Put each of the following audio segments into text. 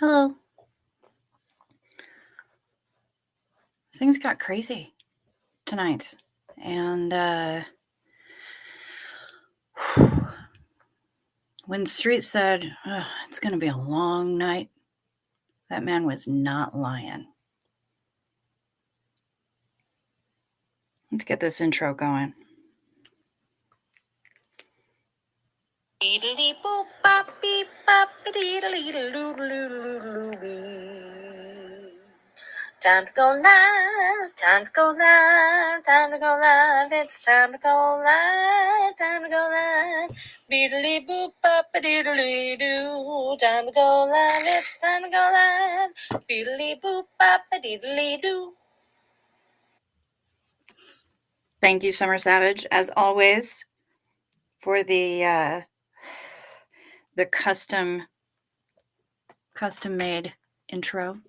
Hello. Things got crazy tonight. And when Street said, it's going to be a long night, that man was not lying. Let's get this intro going. Time to go live, time to go live, time to go live, it's time to go live, time to go live. Beedly boop, bop, diddly doo. Time to go live, it's time to go live. Beedly boop, bop, diddly doo. Thank you, Summer Savage, as always, for the custom made intro.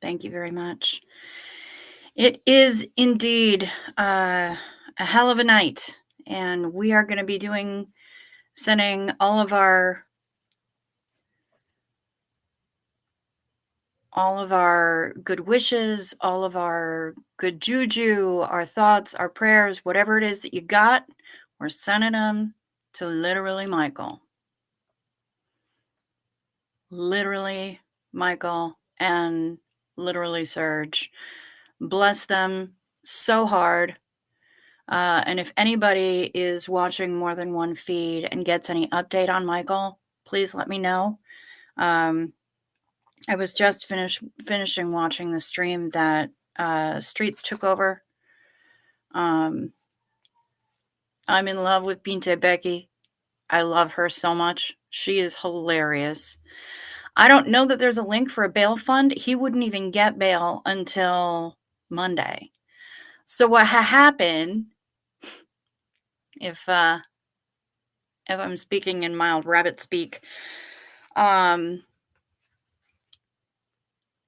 Thank you very much. It is indeed a hell of a night, and we are going to be sending all of our good wishes, all of our good juju, our thoughts, our prayers, whatever it is that you got, we're sending them to literally Michael. Literally Michael and literally Serge. Bless them so hard. And if anybody is watching more than one feed and gets any update on Michael, please let me know. I was just finishing watching the stream that Streets took over. I'm in love with Binte Becky. I love her so much. She is hilarious. I don't know that there's a link for a bail fund. He wouldn't even get bail until Monday. So what happened, if I'm speaking in mild rabbit speak, in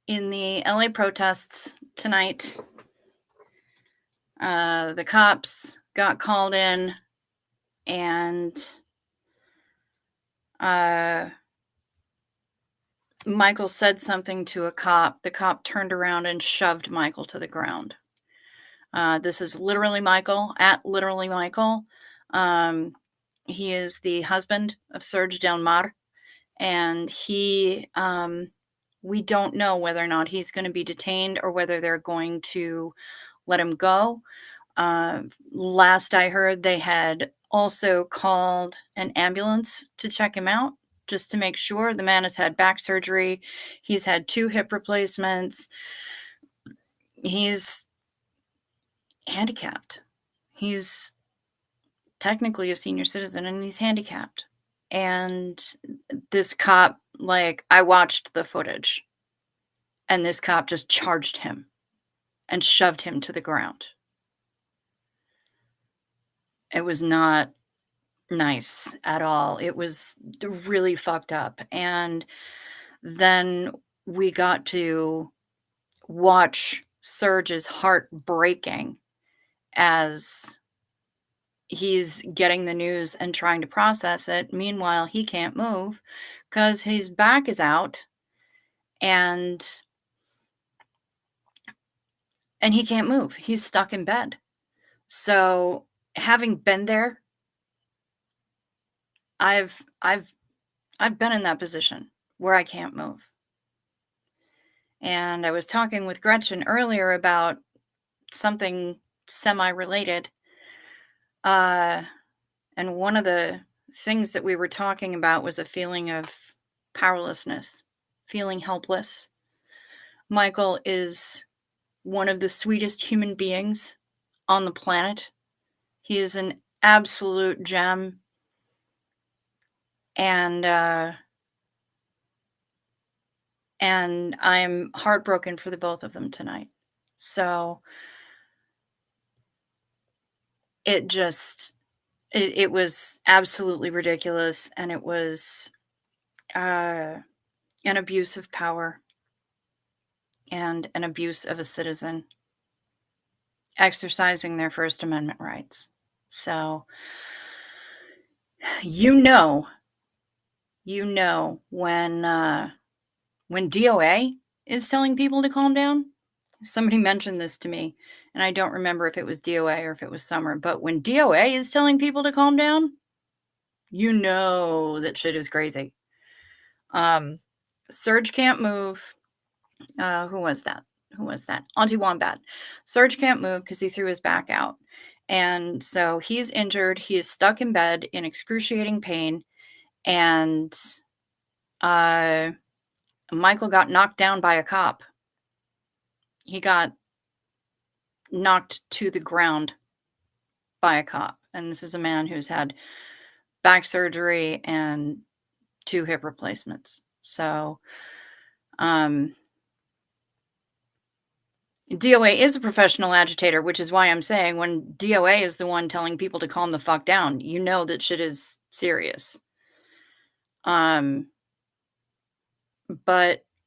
the LA protests tonight, the cops got called in, and Michael said something to a cop. The cop turned around and shoved Michael to the ground. This is literally Michael, at literally Michael. He is the husband of Serge Del Mar, and we don't know whether or not he's going to be detained or whether they're going to let him go. Last I heard, they had also called an ambulance to check him out, just to make sure. The man has had back surgery. He's had 2 hip replacements. He's handicapped. He's technically a senior citizen, and he's handicapped. And this cop, I watched the footage, and this cop just charged him and shoved him to the ground. It was not nice at all. It was really fucked up. And then we got to watch Serge's heart breaking as he's getting the news and trying to process it. Meanwhile, he can't move because his back is out, and he can't move. He's stuck in bed. So, having been there, I've been in that position where I can't move. And I was talking with Gretchen earlier about something semi-related. And one of the things that we were talking about was a feeling of powerlessness, feeling helpless. Michael is one of the sweetest human beings on the planet. He is an absolute gem. And I'm heartbroken for the both of them tonight. So it was absolutely ridiculous, and it was an abuse of power and an abuse of a citizen exercising their First Amendment rights. So you know when when DOA is telling people to calm down, somebody mentioned this to me, and I don't remember if it was DOA or if it was Summer, but when DOA is telling people to calm down, you know that shit is crazy. Surge can't move. Who was that? Auntie Wombat. Surge can't move because he threw his back out. And so he's injured. He is stuck in bed in excruciating pain. And Michael got knocked down by a cop. He got knocked to the ground by a cop. And this is a man who's had back surgery and 2 hip replacements. So, DOA is a professional agitator, which is why I'm saying when DOA is the one telling people to calm the fuck down, you know that shit is serious. But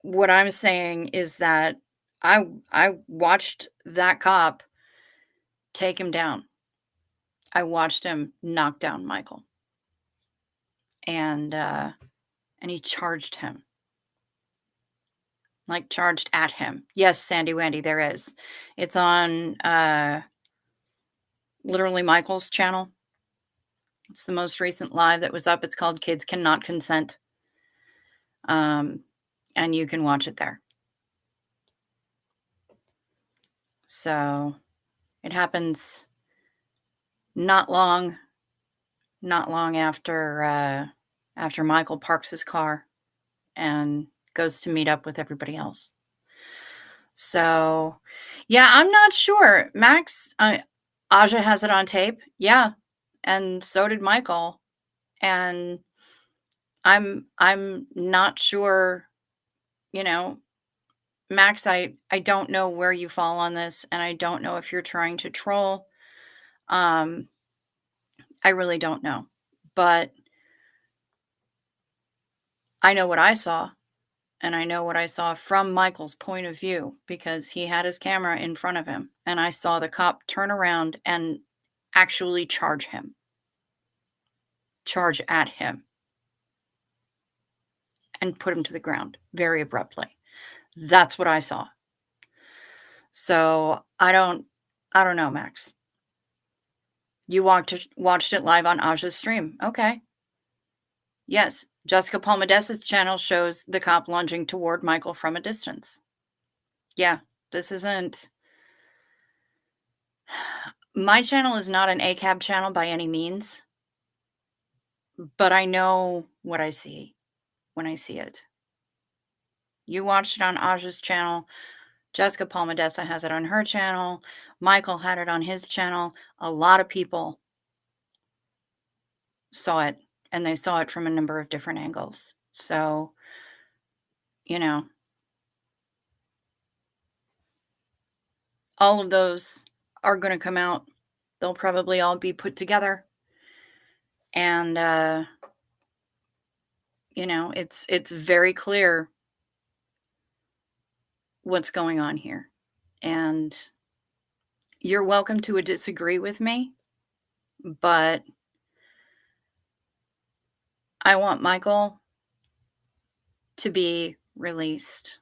what I'm saying is that I watched that cop take him down. I watched him knock down Michael. And he charged him. Like charged at him. Yes, Sandy Wendy, there is. It's on literally Michael's channel. It's the most recent live that was up. It's called Kids Cannot Consent. And you can watch it there. So it happens not long after Michael parks his car and goes to meet up with everybody else. So, yeah, I'm not sure. Max, Aja has it on tape. Yeah. And so did Michael. And I'm not sure, you know, Max, I don't know where you fall on this, and I don't know if you're trying to troll. I really don't know. But I know what I saw, and I know what I saw from Michael's point of view because he had his camera in front of him, and I saw the cop turn around and actually charge at him, and put him to the ground very abruptly. That's what I saw. So I don't know, Max. You watched it live on Aja's stream. Okay. Yes, Jessica Palmades's channel shows the cop lunging toward Michael from a distance. Yeah, this isn't... My channel is not an ACAB channel by any means, but I know what I see when I see it. You watched it on Aja's channel. Jessica Palmadessa has it on her channel. Michael had it on his channel. A lot of people saw it, and they saw it from a number of different angles. So, you know, all of those are going to come out. They'll probably all be put together. And, you know, it's very clear what's going on here. And you're welcome to disagree with me, but I want Michael to be released.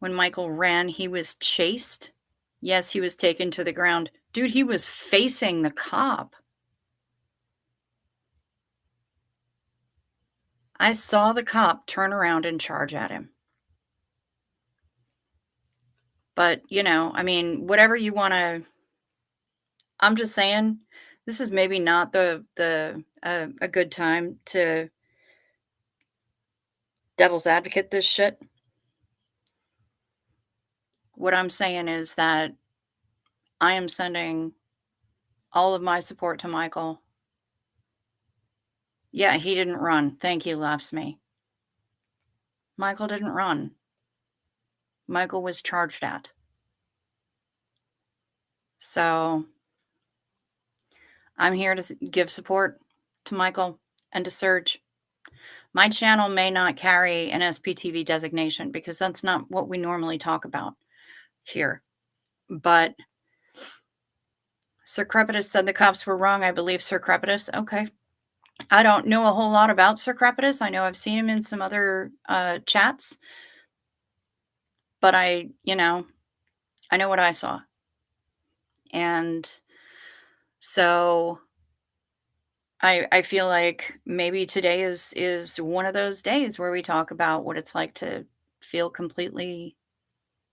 When Michael ran, he was chased. Yes, he was taken to the ground. Dude, he was facing the cop. I saw the cop turn around and charge at him. But, you know, I mean, whatever you want to... I'm just saying, this is maybe not a good time to devil's advocate this shit. What I'm saying is that I am sending all of my support to Michael. Yeah, he didn't run. Thank you, laughs me. Michael didn't run. Michael was charged at. So I'm here to give support to Michael and to Surge. My channel may not carry an SPTV designation because that's not what we normally talk about here. But Sir Crepitus said the cops were wrong. I believe Sir Crepitus. Okay. I don't know a whole lot about Sir Crepitus. I know I've seen him in some other chats, but I know what I saw. And so I feel like maybe today is one of those days where we talk about what it's like to feel completely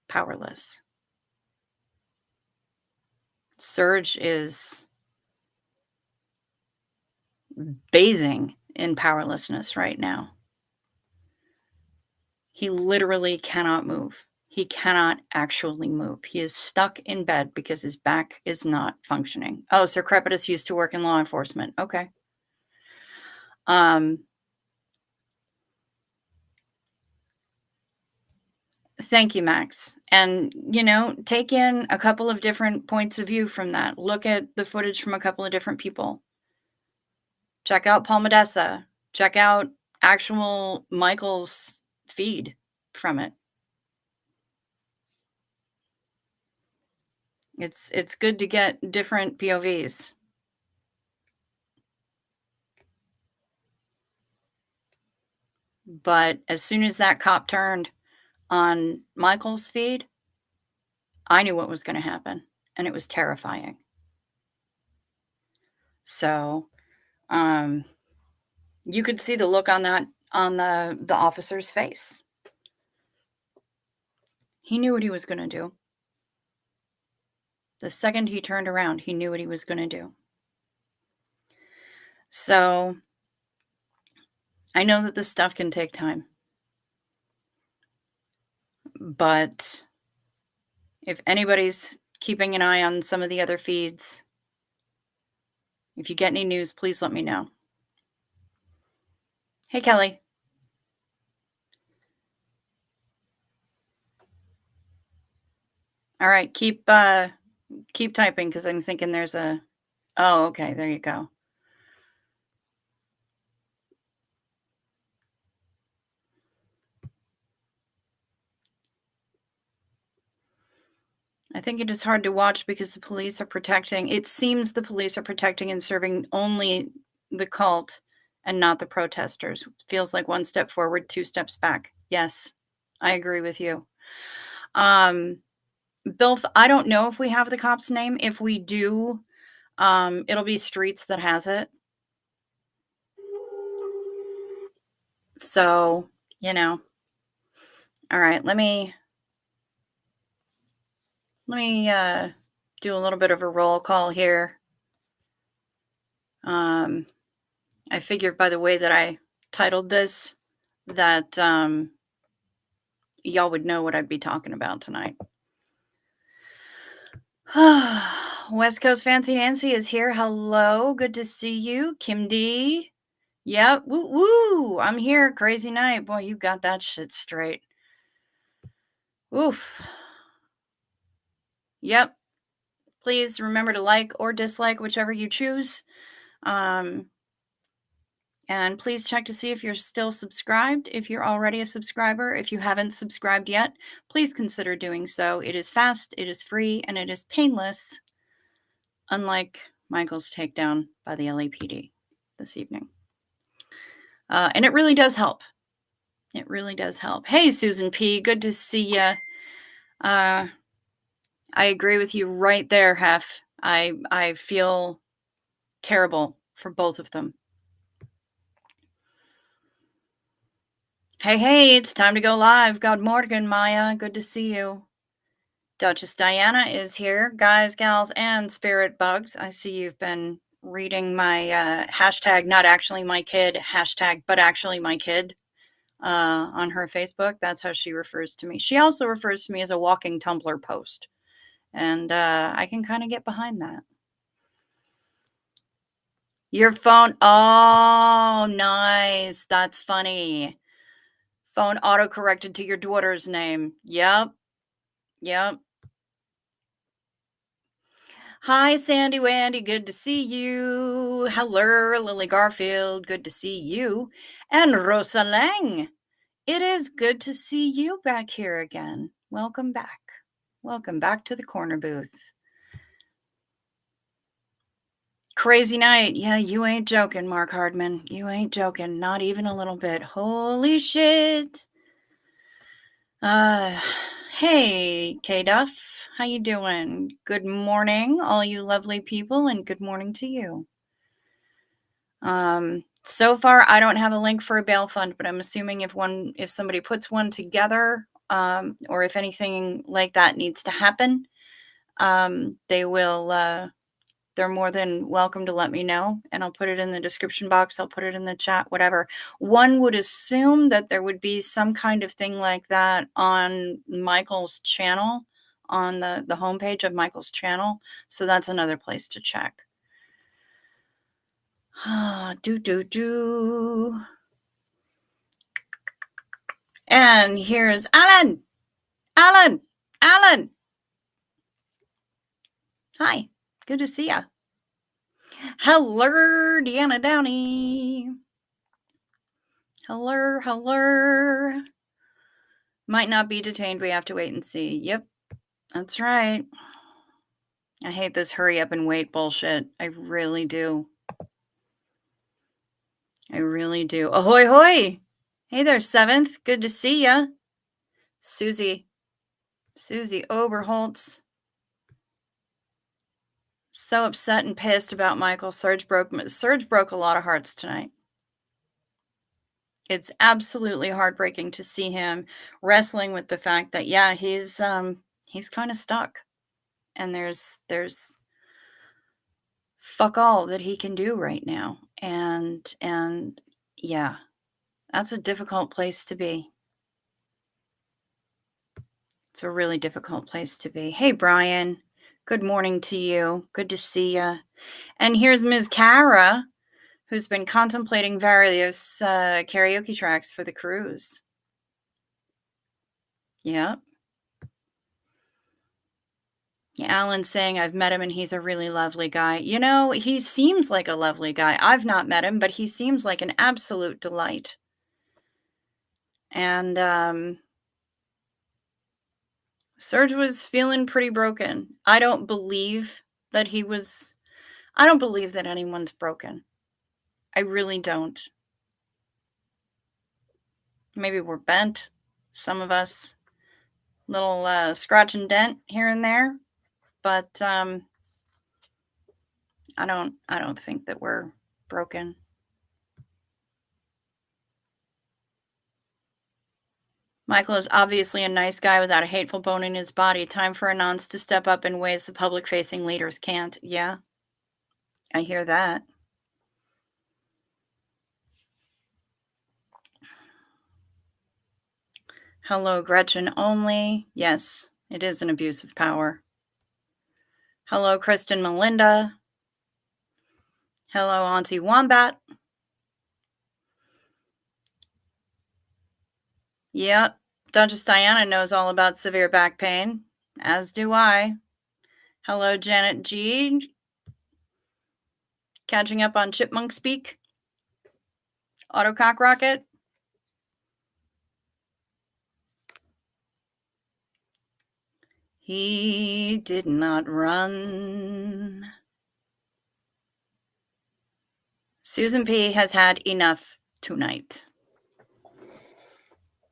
powerless. Surge is bathing in powerlessness right now. He literally cannot move. He cannot actually move. He is stuck in bed because his back is not functioning. Oh, Sir Crepitus used to work in law enforcement. Okay. Thank you, Max. And, take in a couple of different points of view from that. Look at the footage from a couple of different people. Check out Paul Modessa. Check out actual Michael's feed from it. It's good to get different POVs. But as soon as that cop turned on Michael's feed, I knew what was going to happen, and it was terrifying. So, you could see the look on the officer's face. He knew what he was going to do. The second he turned around, he knew what he was going to do. So, I know that this stuff can take time. But if anybody's keeping an eye on some of the other feeds, if you get any news, please let me know. Hey, Kelly. All right, keep typing because I'm thinking there's a... Oh, okay, there you go. I think it is hard to watch because the police are protecting... It seems the police are protecting and serving only the cult and not the protesters. It feels like one step forward, two steps back. Yes, I agree with you. Bill, I don't know if we have the cop's name. If we do, it'll be Streets that has it. So, all right, let me do a little bit of a roll call here. I figured by the way that I titled this that y'all would know what I'd be talking about tonight. West Coast Fancy Nancy is here. Hello, good to see you. Kim D. Yep, woo woo. I'm here. Crazy night. Boy, you got that shit straight. Oof. Yep. Please remember to like or dislike, whichever you choose. And please check to see if you're still subscribed. If you're already a subscriber, if you haven't subscribed yet, please consider doing so. It is fast, it is free, and it is painless, unlike Michael's takedown by the LAPD this evening. And it really does help. It really does help. Hey, Susan P., good to see you. I agree with you right there, Hef. I feel terrible for both of them. Hey, it's time to go live. God Morgan, Maya, good to see you. Duchess Diana is here. Guys, gals, and spirit bugs. I see you've been reading my hashtag not actually my kid, hashtag but actually my kid on her Facebook. That's how she refers to me. She also refers to me as a walking Tumblr post. And I can kind of get behind that. Your phone. Oh, nice. That's funny. Phone auto-corrected to your daughter's name. Yep. Hi, Sandy Wandy. Good to see you. Hello, Lily Garfield. Good to see you. And Rosa Lang. It is good to see you back here again. Welcome back. Welcome back to the corner booth. Crazy night. Yeah, you ain't joking, Mark Hardman. You ain't joking. Not even a little bit. Holy shit. Hey, K-Duff. How you doing? Good morning, all you lovely people, and good morning to you. So far, I don't have a link for a bail fund, but I'm assuming if somebody puts one together, or if anything like that needs to happen, they will, they're more than welcome to let me know, and I'll put it in the description box. I'll put it in the chat, whatever. One would assume that there would be some kind of thing like that on Michael's channel, on the homepage of Michael's channel. So that's another place to check. And here's Alan. Alan. Alan. Hi. Good to see ya. Hello, Deanna Downey. Hello, hello. Might not be detained. We have to wait and see. Yep, that's right. I hate this hurry up and wait bullshit. I really do. I really do. Ahoy, hoy. Hey there, 7th. Good to see ya. Susie Oberholtz. So upset and pissed about Michael. Serge broke a lot of hearts tonight. It's absolutely heartbreaking to see him wrestling with the fact that, yeah, he's kind of stuck. And there's fuck all that he can do right now. And yeah, that's a difficult place to be. It's a really difficult place to be. Hey, Brian, good morning to you. Good to see you. And here's Ms. Kara, who's been contemplating various karaoke tracks for the cruise. Yep. Alan's saying I've met him and he's a really lovely guy. You know, he seems like a lovely guy. I've not met him, but he seems like an absolute delight. And Serge was feeling pretty broken. I don't believe that anyone's broken. I really don't. Maybe we're bent, some of us, little scratch and dent here and there, but I don't think that we're broken. Michael is obviously a nice guy without a hateful bone in his body. Time for Anons to step up in ways the public-facing leaders can't. Yeah, I hear that. Hello, Gretchen only. Yes, it is an abuse of power. Hello, Kristen Melinda. Hello, Auntie Wombat. Yep, Duchess Diana knows all about severe back pain, as do I. Hello, Janet G. Catching up on chipmunk speak. Autocock rocket. He did not run. Susan P. has had enough tonight.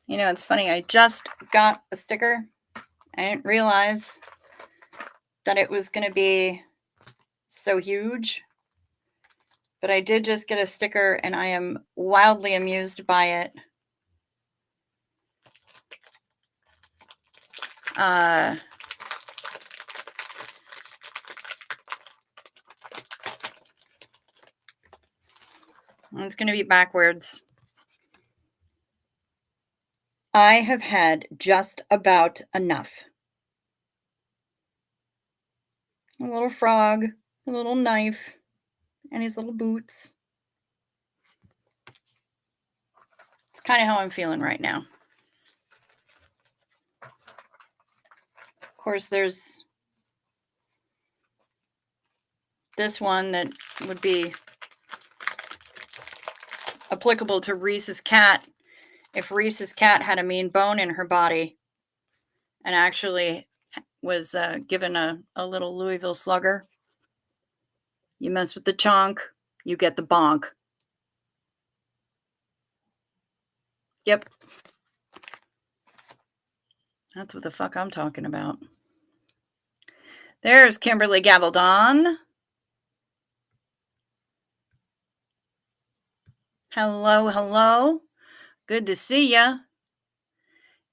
You know, it's funny. I just got a sticker. I didn't realize that it was going to be so huge. But I did just get a sticker, and I am wildly amused by it. It's going to be backwards. I have had just about enough. A little frog, a little knife, and his little boots. It's kind of how I'm feeling right now. Of course, there's this one that would be applicable to Reese's cat if Reese's cat had a mean bone in her body and actually was given a little Louisville Slugger. You mess with the chonk, you get the bonk. Yep. That's what the fuck I'm talking about. There's Kimberly Gabaldon. Hello, hello. Good to see ya.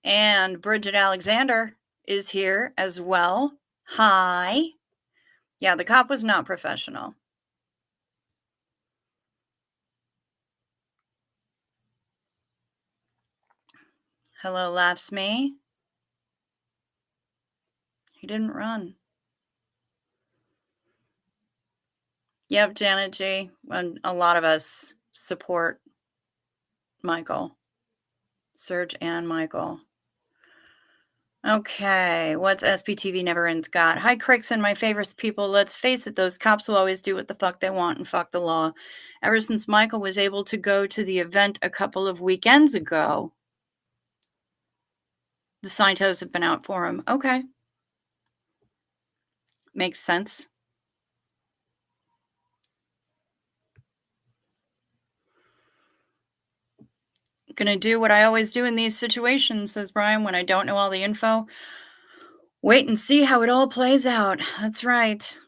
And Bridget Alexander is here as well. Hi. Yeah, the cop was not professional. Hello, laughs me. He didn't run. Yep, Janet G. And a lot of us support Michael. Serge and Michael. Okay, what's SPTV Never Ends got? Hi, Crickson, my favorite people. Let's face it, those cops will always do what the fuck they want and fuck the law. Ever since Michael was able to go to the event a couple of weekends ago, the signposts have been out for him. Okay. Makes sense. Gonna do what I always do in these situations, says Brian, when I don't know all the info. Wait and see how it all plays out. That's right.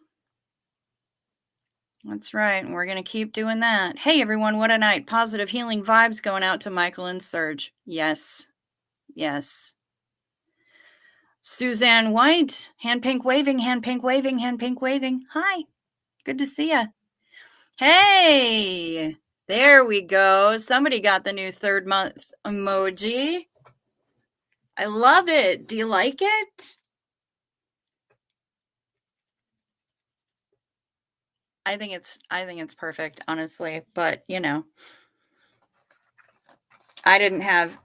That's right. And we're going to keep doing that. Hey, everyone. What a night. Positive healing vibes going out to Michael and Serge. Yes. Yes. Suzanne White. Hand pink waving, hand pink waving, hand pink waving. Hi. Good to see you. Hey. There we go. Somebody got the new third month emoji. I love it. Do you like it? I think it's perfect, honestly, but you know, I didn't have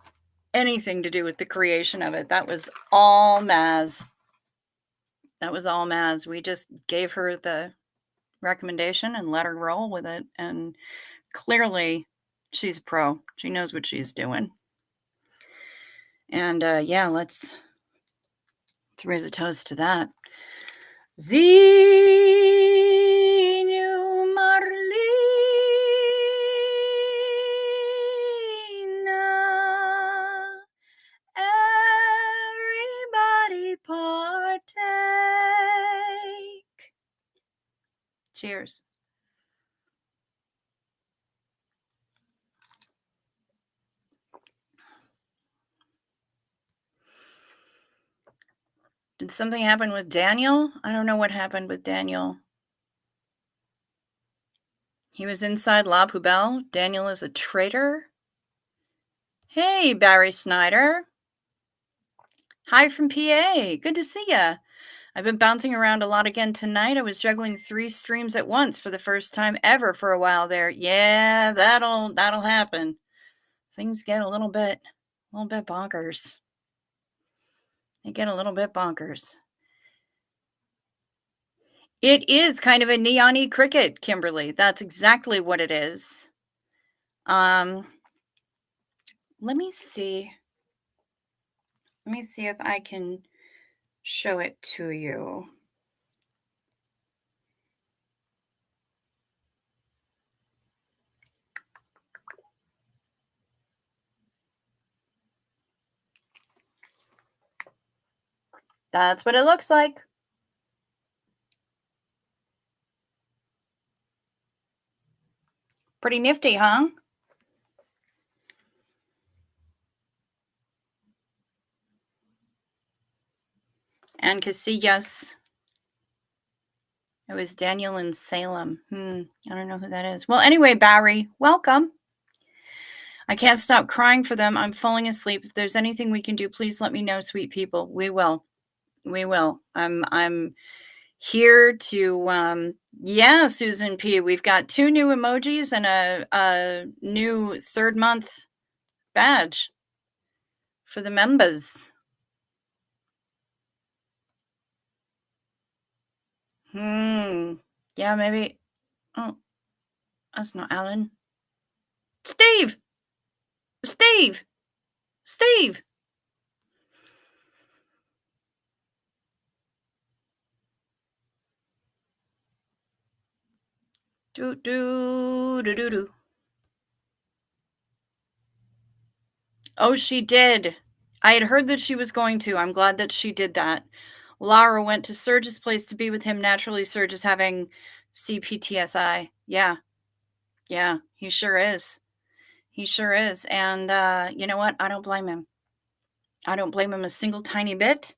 anything to do with the creation of it. That was all Maz. That was all Maz. We just gave her the recommendation and let her roll with it, and clearly she's a pro. She knows what she's doing. And yeah, let's raise a toast to that. Zinu Marlena, everybody partake. Cheers. Did something happen with Daniel? I don't know what happened with Daniel. He was inside La Poubelle. Daniel is a traitor. Hey, Barry Snyder. Hi from PA. Good to see ya. I've been bouncing around a lot again tonight. I was juggling 3 streams at once for the first time ever for a while there. Yeah, that'll happen. Things get a little bit bonkers. They get a little bit bonkers. It is kind of a neon-y cricket, Kimberly. That's exactly what it is. Let me see. Let me see if I can show it to you. That's what it looks like. Pretty nifty, huh? And Casillas. It was Daniel in Salem. I don't know who that is. Well, anyway, Barry, welcome. I can't stop crying for them. I'm falling asleep. If there's anything we can do, please let me know, sweet people. We will. We will. I'm here to yeah, Susan P. We've got 2 new emojis and a new third month badge for the members. Yeah, maybe. Oh, that's not Alan. Steve! Steve! Steve! Do do do do do. Oh, she did. I had heard that she was going to. I'm glad that she did that. Lara went to Serge's place to be with him. Naturally, Serge is having CPTSI. Yeah, yeah, he sure is. He sure is. And you know what? I don't blame him. I don't blame him a single tiny bit.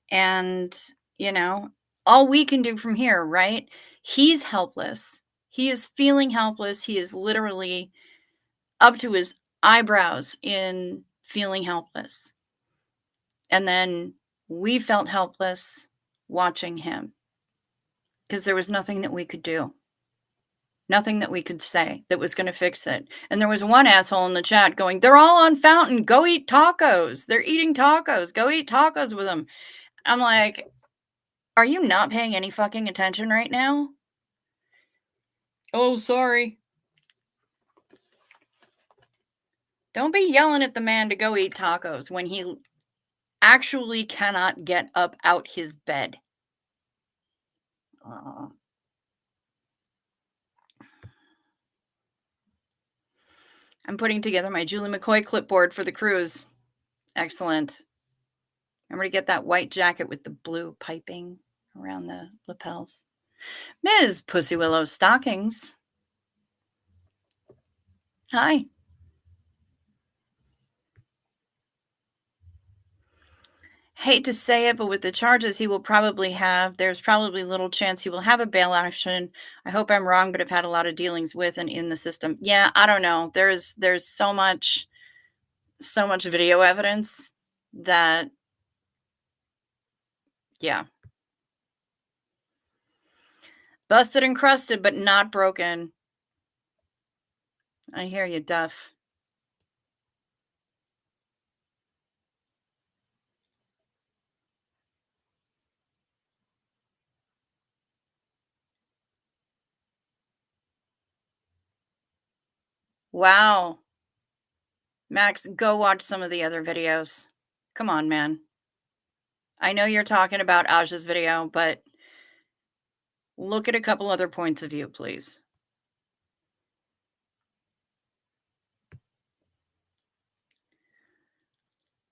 And, you know, all we can do from here, right? He's helpless. He is feeling helpless. He is literally up to his eyebrows in feeling helpless. And then we felt helpless watching him because there was nothing that we could do, nothing that we could say that was going to fix it. And there was one asshole in the chat going, "They're all on Fountain. Go eat tacos. They're eating tacos. Go eat tacos with them." I'm like, are you not paying any fucking attention right now? Oh, sorry. Don't be yelling at the man to go eat tacos when he actually cannot get up out his bed. I'm putting together my Julie McCoy clipboard for the cruise. Excellent. Remember to get that white jacket with the blue piping around the lapels. Ms. Pussy Willow Stockings. Hi. Hate to say it, but with the charges he will probably have, there's probably little chance he will have a bail action. I hope I'm wrong, but I've had a lot of dealings with and in the system. Yeah, I don't know. There's so much video evidence that, yeah. Busted and crusted, but not broken. I hear you, Duff. Wow. Max, go watch some of the other videos. Come on, man. I know you're talking about Aja's video, but look at a couple other points of view, please.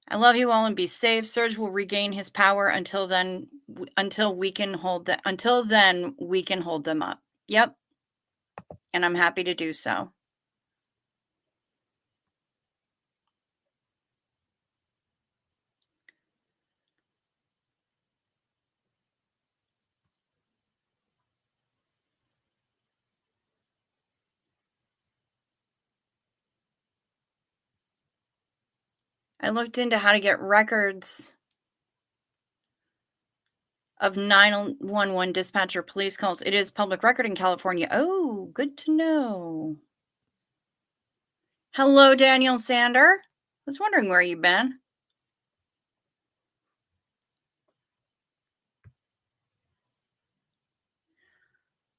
I love you all and be safe. Serge will regain his power until then we can hold them up. Yep. And I'm happy to do so. I looked into how to get records of 911 dispatcher police calls. It is public record in California. Oh, good to know. Hello, Daniel Sander. I was wondering where you've been.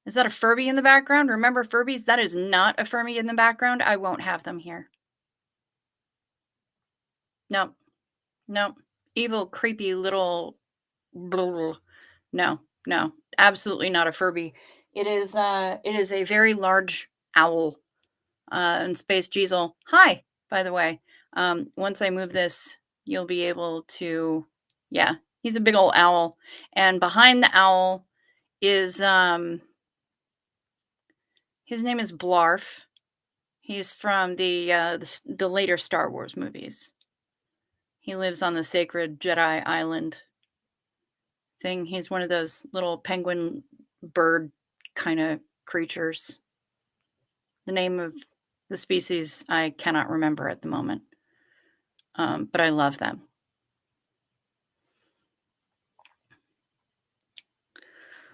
Is that a Furby in the background? Remember Furbies? That is not a Furby in the background. I won't have them here. No. No. Evil, creepy little... No. Absolutely not a Furby. It is a very large owl. And Space Jeezel. Hi, by the way. Once I move this, you'll be able to... Yeah, he's a big old owl. And behind the owl is... his name is Blarf. He's from the later Star Wars movies. He lives on the sacred Jedi Island thing. He's one of those little penguin bird kind of creatures. The name of the species I cannot remember at the moment, but I love them.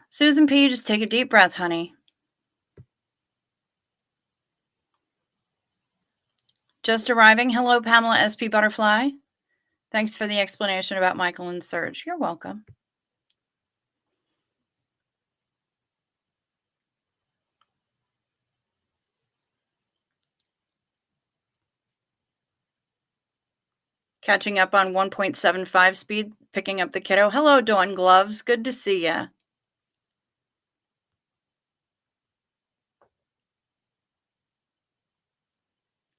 Susan P., just take a deep breath, honey. Just arriving. Hello, Pamela SP Butterfly. Thanks for the explanation about Michael and Serge. You're welcome. Catching up on 1.75 speed, picking up the kiddo. Hello, Dawn Gloves. Good to see ya.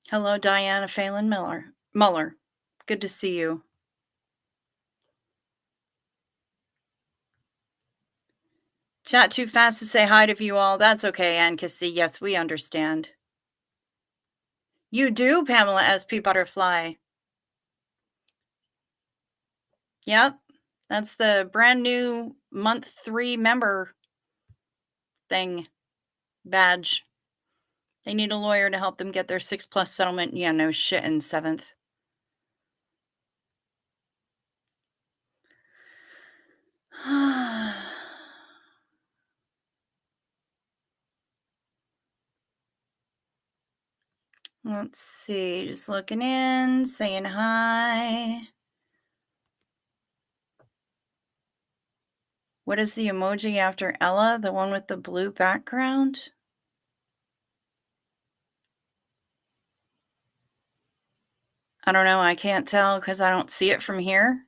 Hello, Diana Phelan Muller. Good to see you. Chat too fast to say hi to you all. That's okay, Ann Cassie. Yes, we understand. You do, Pamela SP Butterfly. Yep. That's the brand new month 3 member thing badge. They need a lawyer to help them get their 6+ settlement. Yeah, no shit in 7th. Let's see. Just looking in, saying hi. What is the emoji after Ella? The one with the blue background? I don't know. I can't tell because I don't see it from here.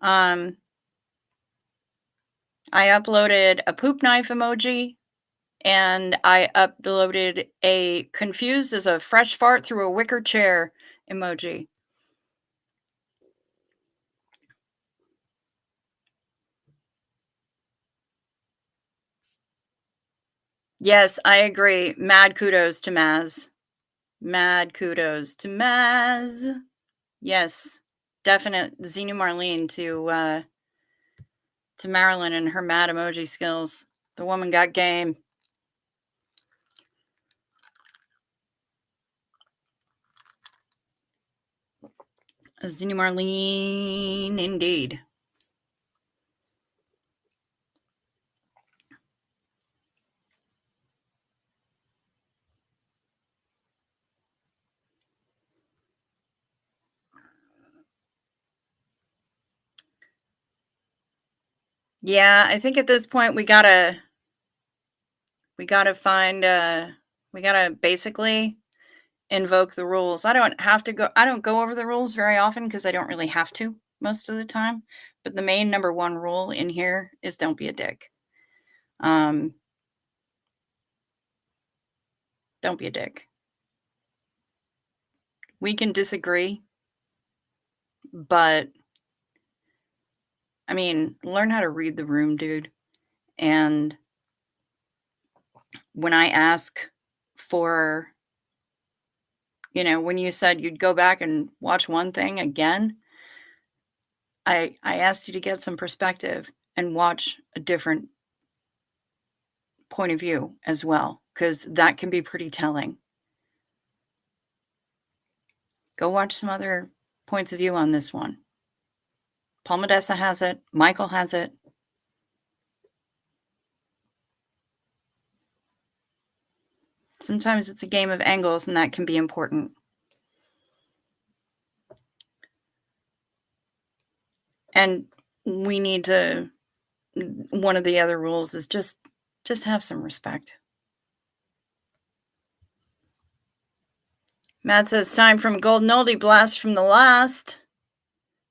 I uploaded a poop knife emoji and I uploaded a confused as a fresh fart through a wicker chair emoji. Yes, I agree. Mad kudos to Maz. Mad kudos to Maz. Yes, definite Xenu Marlene to Marilyn and her mad emoji skills. The woman got game. Xenu Marlene, indeed. Yeah, I think at this point we gotta find we gotta basically invoke the rules. I don't go over the rules very often because I don't really have to most of the time. But the main number 1 rule in here is don't be a dick. Don't be a dick. We can disagree, but I mean, learn how to read the room, dude. And when I ask for, when you said you'd go back and watch one thing again, I asked you to get some perspective and watch a different point of view as well, because that can be pretty telling. Go watch some other points of view on this one. Paul Modessa has it. Michael has it. Sometimes it's a game of angles, and that can be important. And we need to, one of the other rules is just have some respect. Matt says, time from Golden Oldie Blast from the last.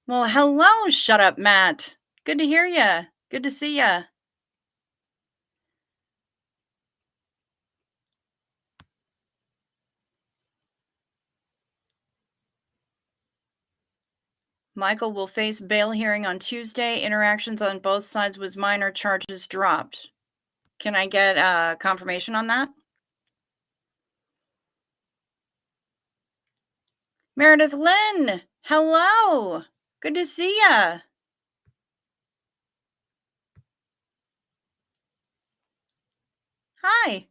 Well, hello, shut up, Matt. Good to hear ya. Good to see ya. Michael will face bail hearing on Tuesday. Interactions on both sides was minor, charges dropped. Can I get confirmation on that? Meredith Lynn, hello. Good to see ya. Hi.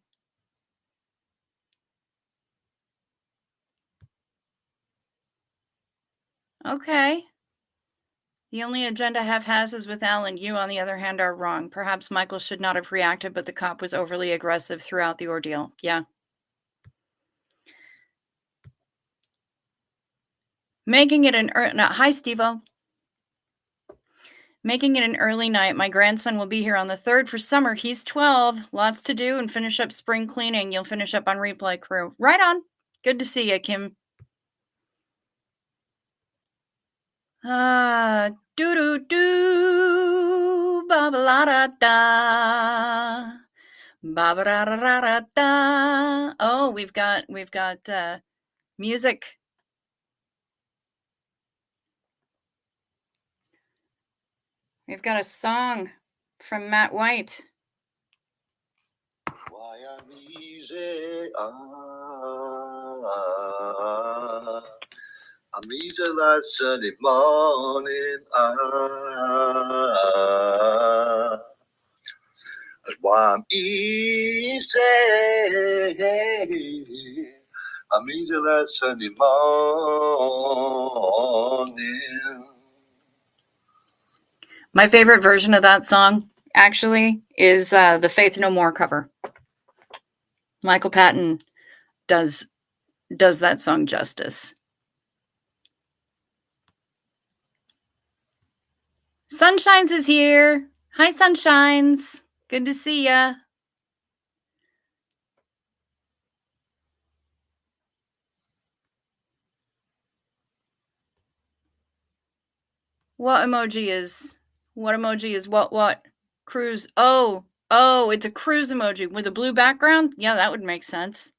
Okay. The only agenda has is with Alan. You, on the other hand, are wrong. Perhaps Michael should not have reacted, but the cop was overly aggressive throughout the ordeal. Yeah. Making it hi, Steve-O. Making it an early night. My grandson will be here on the 3rd for summer. He's 12. Lots to do and finish up spring cleaning. You'll finish up on replay crew. Right on. Good to see you, Kim. Do-do-do. Ba-ba-la-da-da. Ba ba da da da da da. Oh, we've got music. We've got a song from Matt White. Why I'm easy, I'm easy like Sunday morning, that's why I'm easy, I'm easy like Sunday morning. My favorite version of that song, actually, is the Faith No More cover. Michael Patton does that song justice. Sunshines is here. Hi, Sunshines. Good to see ya. What emoji is what? Cruise. Oh, it's a cruise emoji with a blue background? Yeah, that would make sense.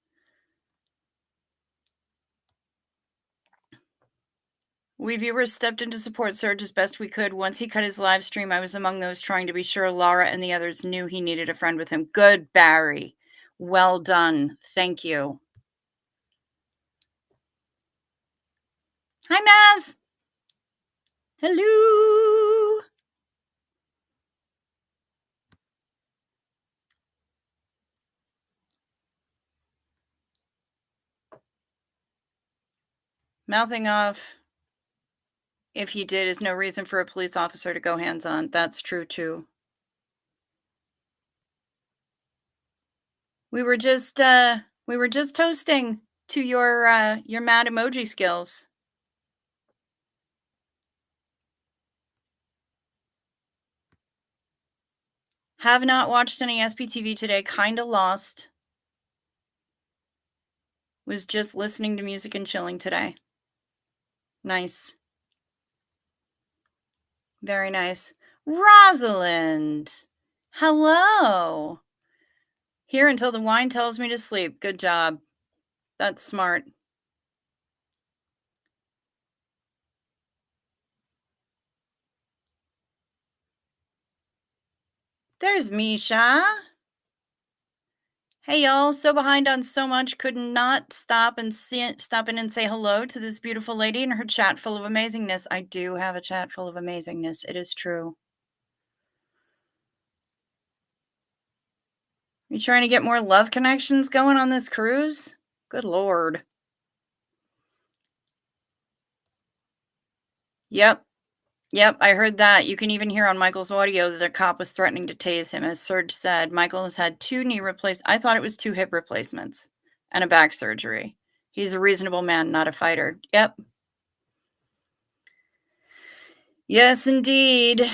We viewers stepped in to support Serge as best we could. Once he cut his live stream, I was among those trying to be sure Laura and the others knew he needed a friend with him. Good, Barry. Well done. Thank you. Hi, Maz. Hello. Mouthing off, if he did, is no reason for a police officer to go hands-on. That's true, too. We were just toasting to your mad emoji skills. Have not watched any SPTV today. Kinda lost. Was just listening to music and chilling today. Nice. Very nice. Rosalind. Hello. Here until the wine tells me to sleep. Good job. That's smart. There's Misha. Hey y'all, so behind on so much, could not stop in and say hello to this beautiful lady and her chat full of amazingness. I do have a chat full of amazingness. It is true. You trying to get more love connections going on this cruise? Good Lord. Yep. Yep, I heard that. You can even hear on Michael's audio that a cop was threatening to tase him. As Serge said, Michael has had 2 knee replacements. I thought it was 2 hip replacements and a back surgery. He's a reasonable man, not a fighter. Yep. Yes, indeed.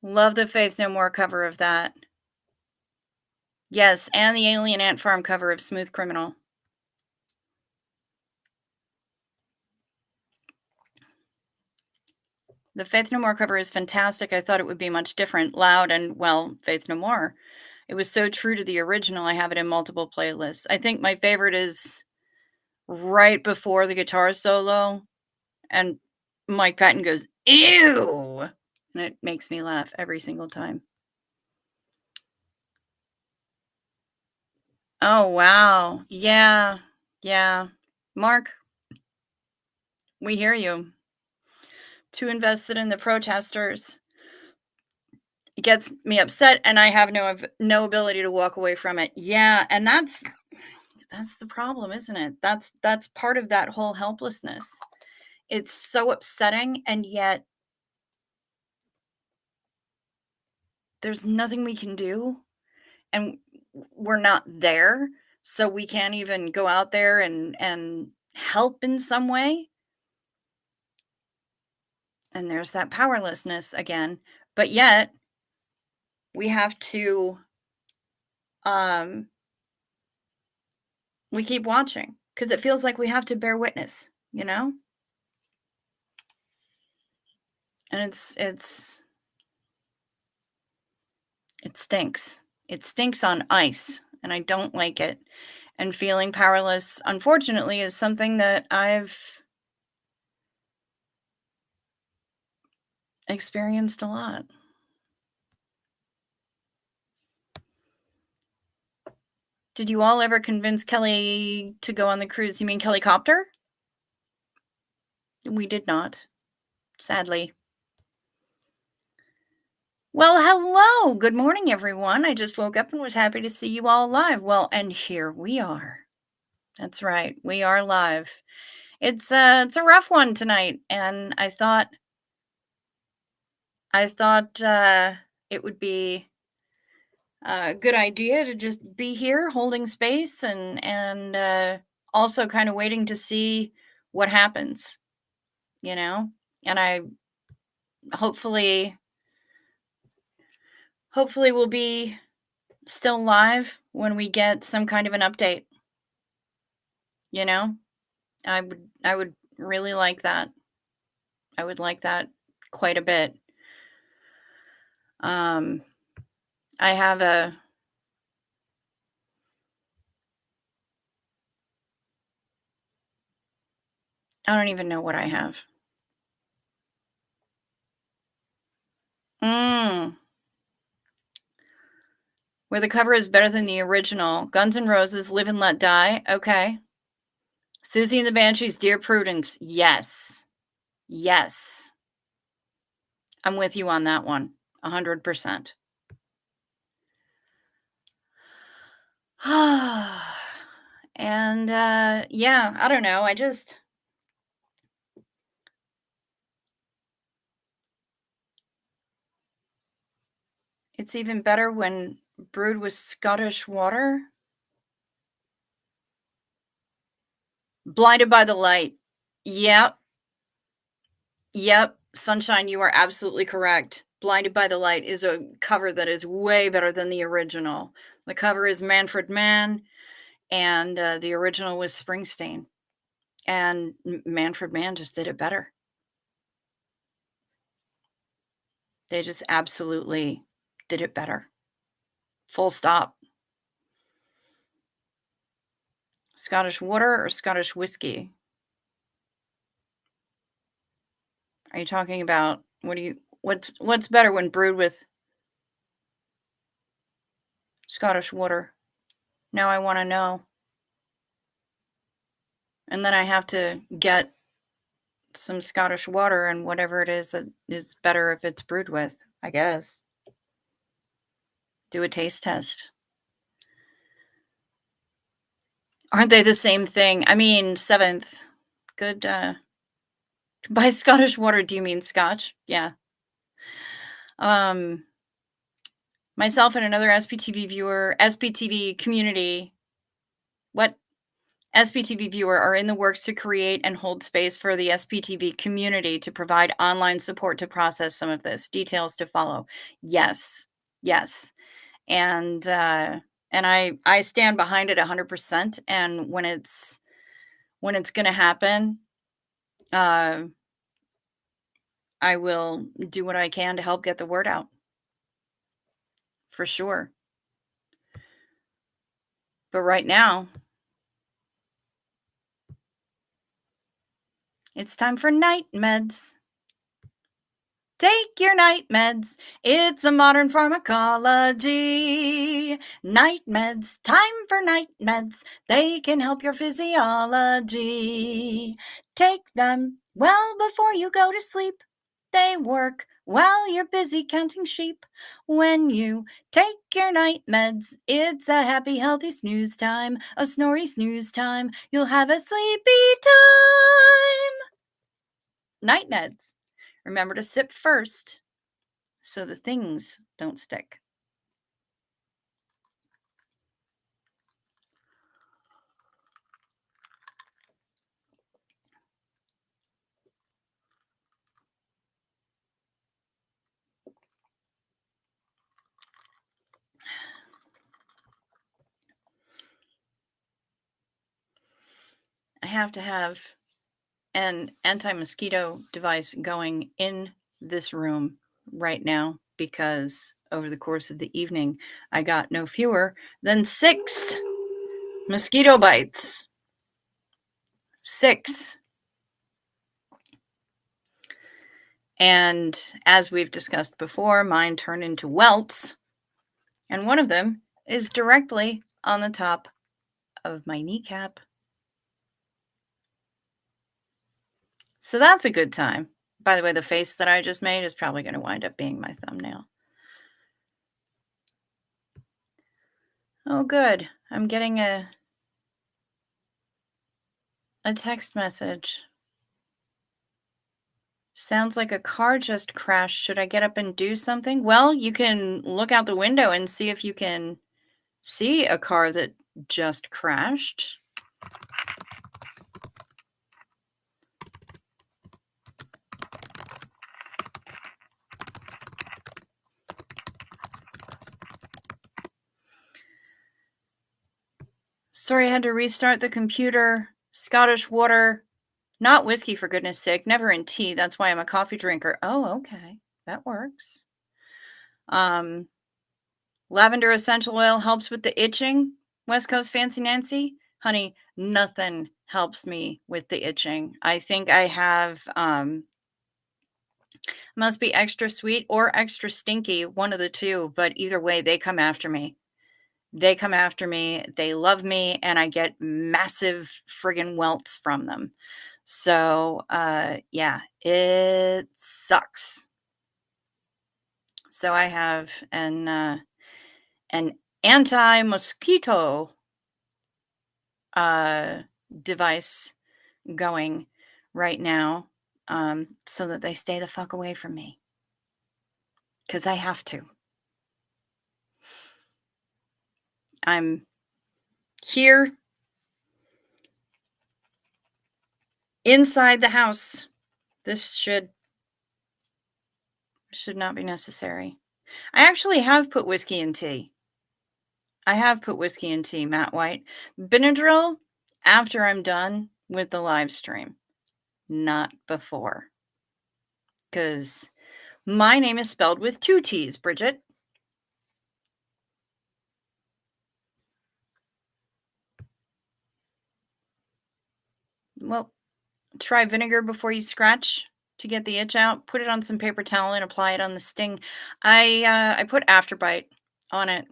Love the Faith No More cover of that. Yes, and the Alien Ant Farm cover of Smooth Criminal. The Faith No More cover is fantastic. I thought it would be much different, loud, and, well, Faith No More. It was so true to the original, I have it in multiple playlists. I think my favorite is right before the guitar solo, and Mike Patton goes, "Ew!" And it makes me laugh every single time. Oh, wow. Yeah. Yeah. Mark, we hear you. Too invested in the protesters. It gets me upset, and I have no ability to walk away from it. Yeah, and that's the problem, isn't it? That's part of that whole helplessness. It's so upsetting, and yet there's nothing we can do, and we're not there, so we can't even go out there and help in some way. And there's that powerlessness again. But yet we have to we keep watching because it feels like we have to bear witness, you know? And it stinks. It stinks on ice, and I don't like it. And feeling powerless, unfortunately, is something that I've experienced a lot. Did you all ever convince Kelly to go on the cruise? You mean Kelly Copter? We did not, sadly. Well, hello. Good morning, everyone. I just woke up and was happy to see you all live. Well, and here we are. That's right. We are live. It's a rough one tonight, and I thought it would be a good idea to just be here holding space and also kind of waiting to see what happens, you know? And I hopefully we'll be still live when we get some kind of an update, you know? I would really like that. I would like that quite a bit. I have I don't even know what I have. Where the cover is better than the original. Guns N' Roses, Live and Let Die. Okay. Susie and the Banshees, Dear Prudence. Yes. Yes. I'm with you on that one. 100%. And yeah, I don't know. It's even better when brewed with Scottish water. Blinded by the Light. Yep. Yep. Sunshine, you are absolutely correct. Blinded by the Light is a cover that is way better than the original. The cover is Manfred Mann, and the original was Springsteen. And Manfred Mann just did it better. They just absolutely did it better. Full stop. Scottish water or Scottish whiskey? Are you talking about what's better when brewed with Scottish water? Now I want to know. And then I have to get some Scottish water and whatever it is that is better if it's brewed with, I guess. Do a taste test. Aren't they the same thing? I mean, seventh. Good. By Scottish water, do you mean Scotch? Yeah. Myself and another SPTV community. What? SPTV viewer are in the works to create and hold space for the SPTV community to provide online support to process some of this. Details to follow. Yes. Yes. And I stand behind it 100%. And when it's going to happen, I will do what I can to help get the word out. For sure. But right now, it's time for night meds. Take your night meds. It's a modern pharmacology. Night meds. Time for night meds. They can help your physiology. Take them well before you go to sleep. They work while you're busy counting sheep. When you take your night meds, it's a happy, healthy snooze time. A snory snooze time. You'll have a sleepy time. Night meds. Remember to sip first so the things don't stick. I have to have an anti-mosquito device going in this room right now because over the course of the evening, I got no fewer than 6 mosquito bites. 6. And as we've discussed before, mine turn into welts. And one of them is directly on the top of my kneecap. So that's a good time. By the way, the face that I just made is probably going to wind up being my thumbnail. Oh, good. I'm getting a text message. Sounds like a car just crashed. Should I get up and do something? Well, you can look out the window and see if you can see a car that just crashed. Sorry, I had to restart the computer. Scottish water, not whiskey, for goodness sake. Never in tea. That's why I'm a coffee drinker. Oh, okay. That works. Lavender essential oil helps with the itching. West Coast Fancy Nancy. Honey, nothing helps me with the itching. I think I have, must be extra sweet or extra stinky, one of the two, but either way, they come after me. They come after me, they love me, and I get massive friggin' welts from them. So, yeah, it sucks. So I have an anti-mosquito device going right now, so that they stay the fuck away from me. 'Cause I have to. I'm here inside the house. This should not be necessary. I actually have put whiskey in tea. I have put whiskey in tea, Matt White. Benadryl after I'm done with the live stream, not before. Because my name is spelled with 2 T's, Bridget. Well, try vinegar before you scratch to get the itch out. Put it on some paper towel and apply it on the sting. I put Afterbite on it,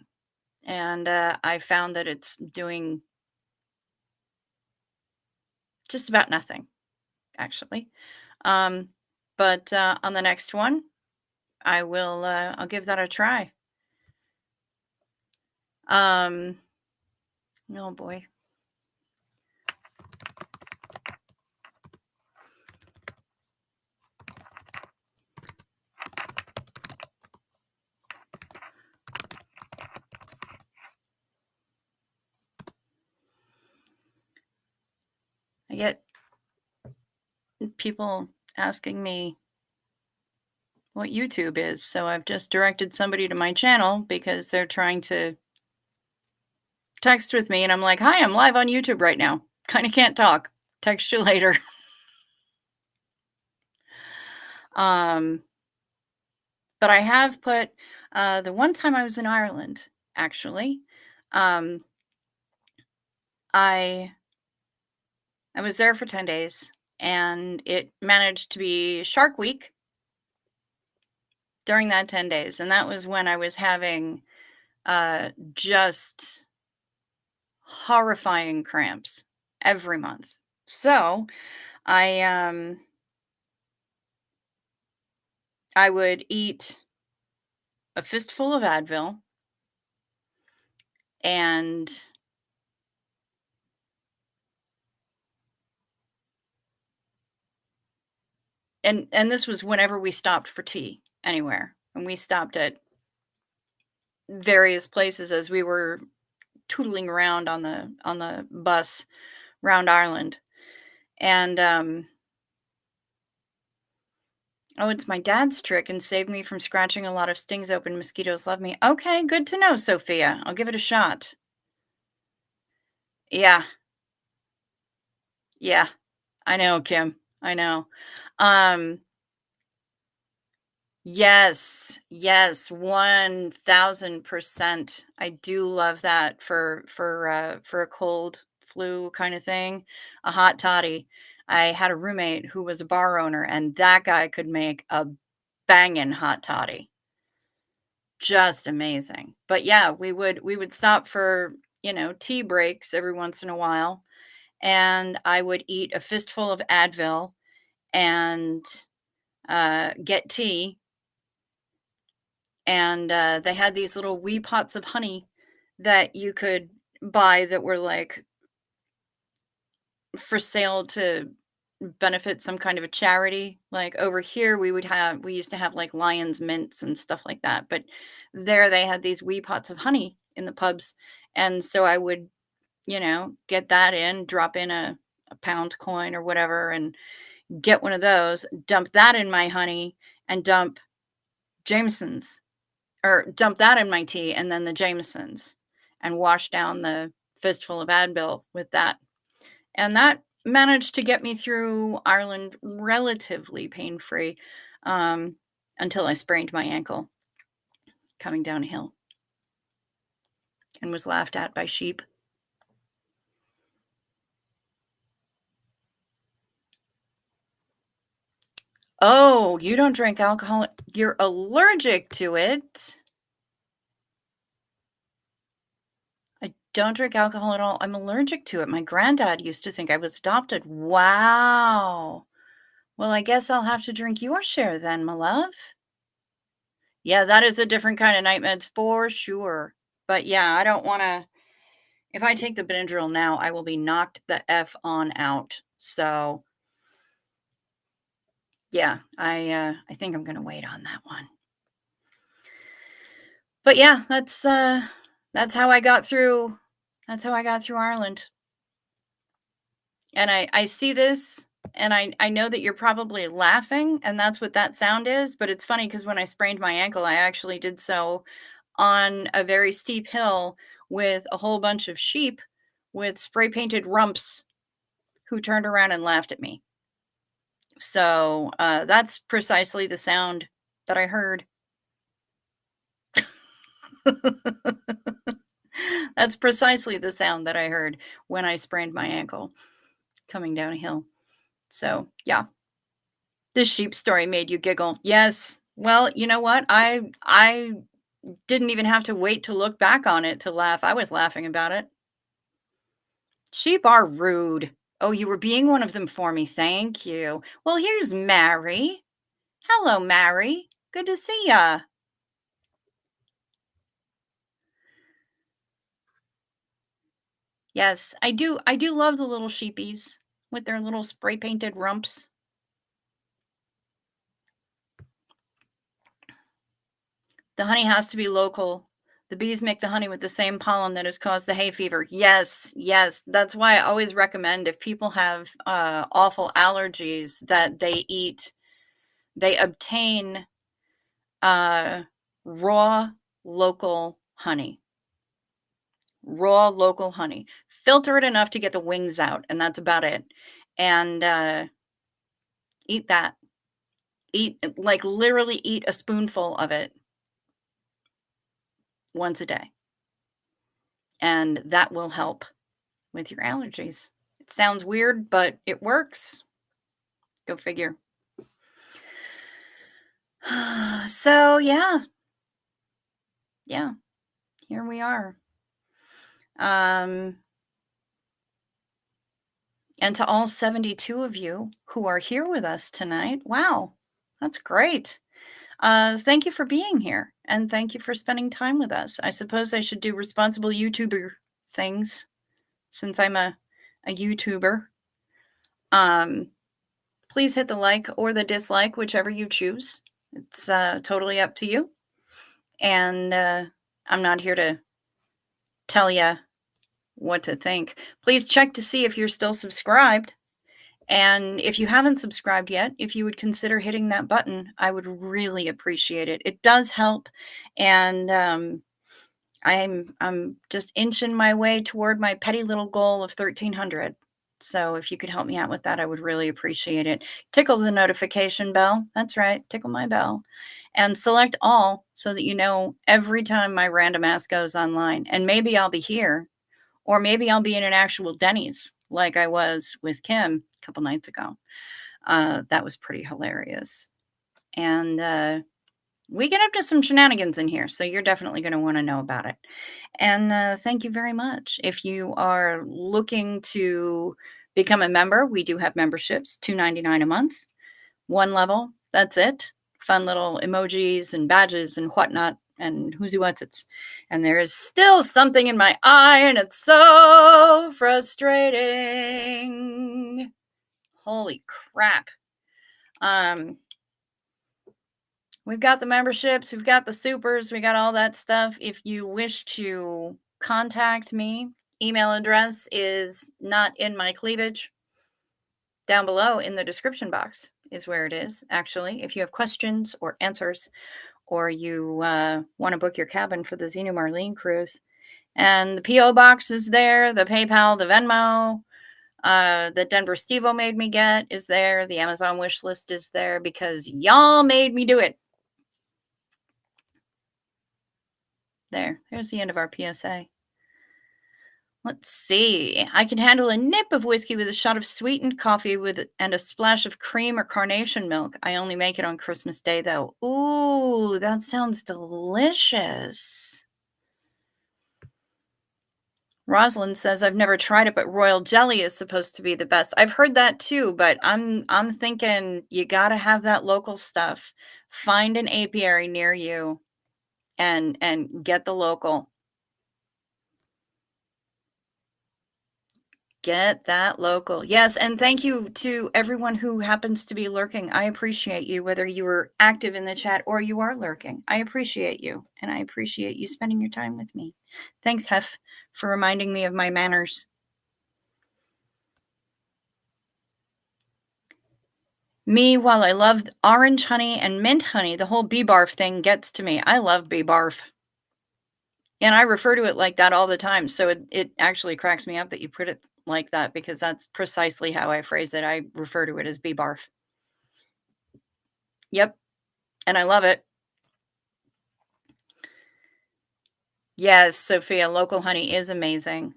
and I found that it's doing just about nothing, actually. But on the next one, I will, I'll give that a try. Oh boy. I get people asking me what YouTube is, so I've just directed somebody to my channel because they're trying to text with me, and I'm like, "Hi, I'm live on YouTube right now. Kinda can't talk. Text you later." But I have put, the one time I was in Ireland, actually, um, I was there for 10 days, and it managed to be Shark Week during that 10 days, and that was when I was having, just horrifying cramps every month. So, I I would eat a fistful of Advil and this was whenever we stopped for tea anywhere, and we stopped at various places as we were tootling around on the bus round Ireland, and, oh, it's my dad's trick and saved me from scratching a lot of stings open. Mosquitoes love me. Okay, good to know, Sophia. I'll give it a shot. Yeah. Yeah. I know, Kim. I know. Um Yes, yes, 1000%. I do love that for a cold, flu kinda thing, a hot toddy. I had a roommate who was a bar owner, and that guy could make a banging hot toddy. Just amazing. But yeah, we would stop for, tea breaks every once in a while, and I would eat a fistful of Advil and, get tea, and, they had these little wee pots of honey that you could buy that were, like, for sale to benefit some kind of a charity. Like, over here, we used to have, like, Lion's Mints and stuff like that, but there they had these wee pots of honey in the pubs, and so I would, get that in, drop in a pound coin or whatever, and get one of those, dump that in my honey, and Jameson's dump that in my tea and then the Jamesons, and wash down the fistful of Advil with that. And that managed to get me through Ireland relatively pain-free, um, until I sprained my ankle coming down a hill and was laughed at by sheep. Oh, you don't drink alcohol? You're allergic to it? I don't drink alcohol at all. I'm allergic to it. My granddad used to think I was adopted. Wow. Well, I guess I'll have to drink your share then, my love. Yeah, that is a different kind of night meds for sure. But yeah, I don't wanna if I take the Benadryl now, I will be knocked the F on out. So, yeah, I think I'm gonna wait on that one. But yeah, that's how I got through Ireland. And I see this, and I know that you're probably laughing, and that's what that sound is, but it's funny because when I sprained my ankle, I actually did so on a very steep hill with a whole bunch of sheep with spray painted rumps who turned around and laughed at me. So, that's precisely the sound that I heard. That's precisely the sound that I heard when I sprained my ankle coming down a hill. So, yeah. This sheep story made you giggle. Yes. Well, you know what? I didn't even have to wait to look back on it to laugh. I was laughing about it. Sheep are rude. Oh, you were being one of them for me. Thank you. Well, here's Mary. Hello, Mary. Good to see ya. Yes, I do love the little sheepies with their little spray painted rumps. The honey has to be local. The bees make the honey with the same pollen that has caused the hay fever. Yes, yes. That's why I always recommend if people have awful allergies that they obtain uh, raw local honey. Raw local honey. Filter it enough to get the wings out, and that's about it. And eat that. Eat, like, literally eat a spoonful of it once a day, and that will help with your allergies. It sounds weird, but it works. Go figure. So, yeah. Yeah, here we are. Um, and to all 72 of you who are here with us tonight, wow, that's great. Thank you for being here, and thank you for spending time with us. I suppose I should do responsible YouTuber things since I'm a YouTuber. Um, please hit the like or the dislike, whichever you choose. It's totally up to you. And I'm not here to tell you what to think. Please check to see if you're still subscribed. And if you haven't subscribed yet, if you would consider hitting that button, I would really appreciate it. It does help. And I'm just inching my way toward my petty little goal of 1,300. So if you could help me out with that, I would really appreciate it. Tickle the notification bell. That's right, tickle my bell. And select all so that you know every time my random ass goes online. And maybe I'll be here, or maybe I'll be in an actual Denny's like I was with Kim a couple nights ago. That was pretty hilarious. And we get up to some shenanigans in here, so you're definitely going to want to know about it. And thank you very much. If you are looking to become a member, we do have memberships, $2.99 a month, one level. That's it. Fun little emojis and badges and whatnot and who's what's it's. And there is still something in my eye, and it's so frustrating. Holy crap. We've got the memberships, we've got the supers, we got all that stuff. If you wish to contact me, email address is not in my cleavage. Down below in the description box is where it is, actually. If you have questions or answers, or you want to book your cabin for the Xenu Marlene cruise. And the P.O. box is there, the PayPal, the Venmo, that Denver Steve-O made me get is there. The Amazon wish list is there because y'all made me do it. There's the end of our PSA. Let's see. I can handle a nip of whiskey with a shot of sweetened coffee and a splash of cream or carnation milk. I only make it on Christmas Day, though. Ooh, that sounds delicious. Rosalind says, I've never tried it, but royal jelly is supposed to be the best. I've heard that too, but I'm thinking you got to have that local stuff. Find an apiary near you and get the local. Get that local. Yes, and thank you to everyone who happens to be lurking. I appreciate you, whether you were active in the chat or you are lurking. I appreciate you, and I appreciate you spending your time with me. Thanks, Hef, for reminding me of my manners. Me, while I love orange honey and mint honey, the whole bee barf thing gets to me. I love bee barf. And I refer to it like that all the time, so it actually cracks me up that you put it like that, because that's precisely how I phrase it. I refer to it as bee barf. Yep. And I love it. Yes, Sophia, local honey is amazing.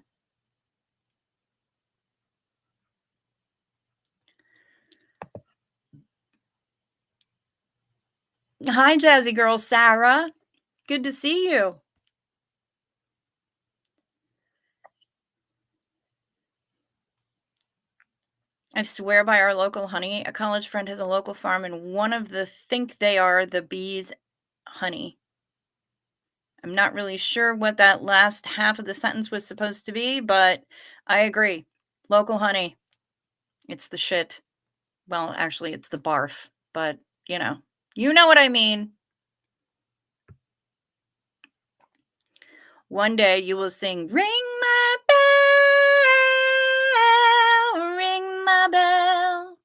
Hi, Jazzy Girl Sarah. Good to see you. I swear by our local honey. A college friend has a local farm, and one of the think they are the bees' honey. I'm not really sure what that last half of the sentence was supposed to be, but I agree. Local honey. It's the shit. Well, actually, it's the barf, but you know what I mean. One day you will sing, ring my bell, ring my bell.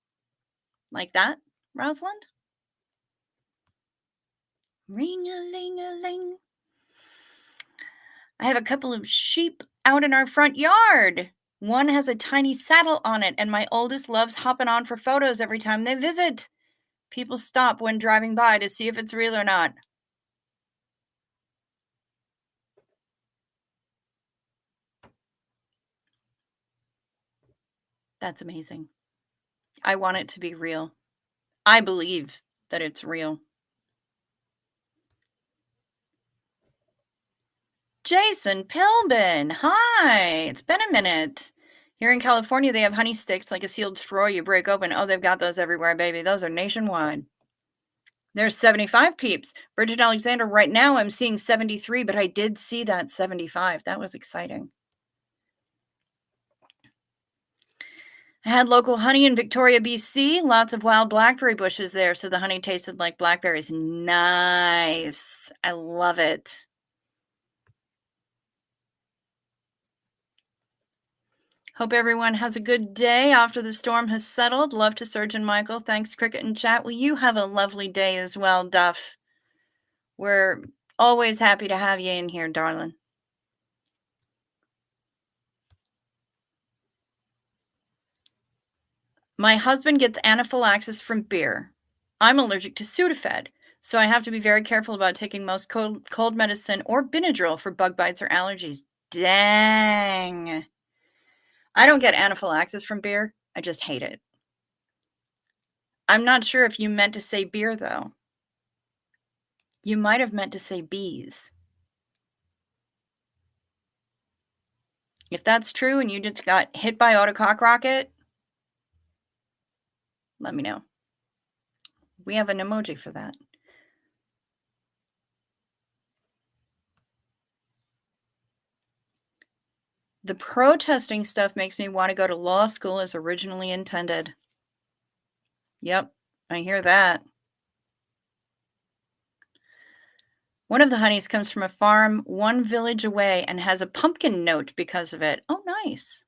Like that, Rosalind? Ring-a-ling-a-ling. I have a couple of sheep out in our front yard. One has a tiny saddle on it, and my oldest loves hopping on for photos every time they visit. People stop when driving by to see if it's real or not. That's amazing. I want it to be real. I believe that it's real. Jason Pilbin, hi. It's been a minute. Here in California, they have honey sticks, like a sealed straw you break open. Oh, they've got those everywhere, baby. Those are nationwide. There's 75 peeps. Bridget Alexander, right now I'm seeing 73, but I did see that 75. That was exciting. I had local honey in Victoria, BC. Lots of wild blackberry bushes there, so the honey tasted like blackberries. Nice. I love it. Hope everyone has a good day after the storm has settled. Love to Surgeon Michael. Thanks, Cricket and Chat. Well, you have a lovely day as well, Duff. We're always happy to have you in here, darling. My husband gets anaphylaxis from beer. I'm allergic to Sudafed, so I have to be very careful about taking most cold medicine or Benadryl for bug bites or allergies. Dang. I don't get anaphylaxis from beer. I just hate it. I'm not sure if you meant to say beer, though. You might have meant to say bees. If that's true and you just got hit by Auto Cock Rocket, let me know. We have an emoji for that. The protesting stuff makes me want to go to law school as originally intended. Yep, I hear that. One of the honeys comes from a farm 1 village away and has a pumpkin note because of it. Oh, nice.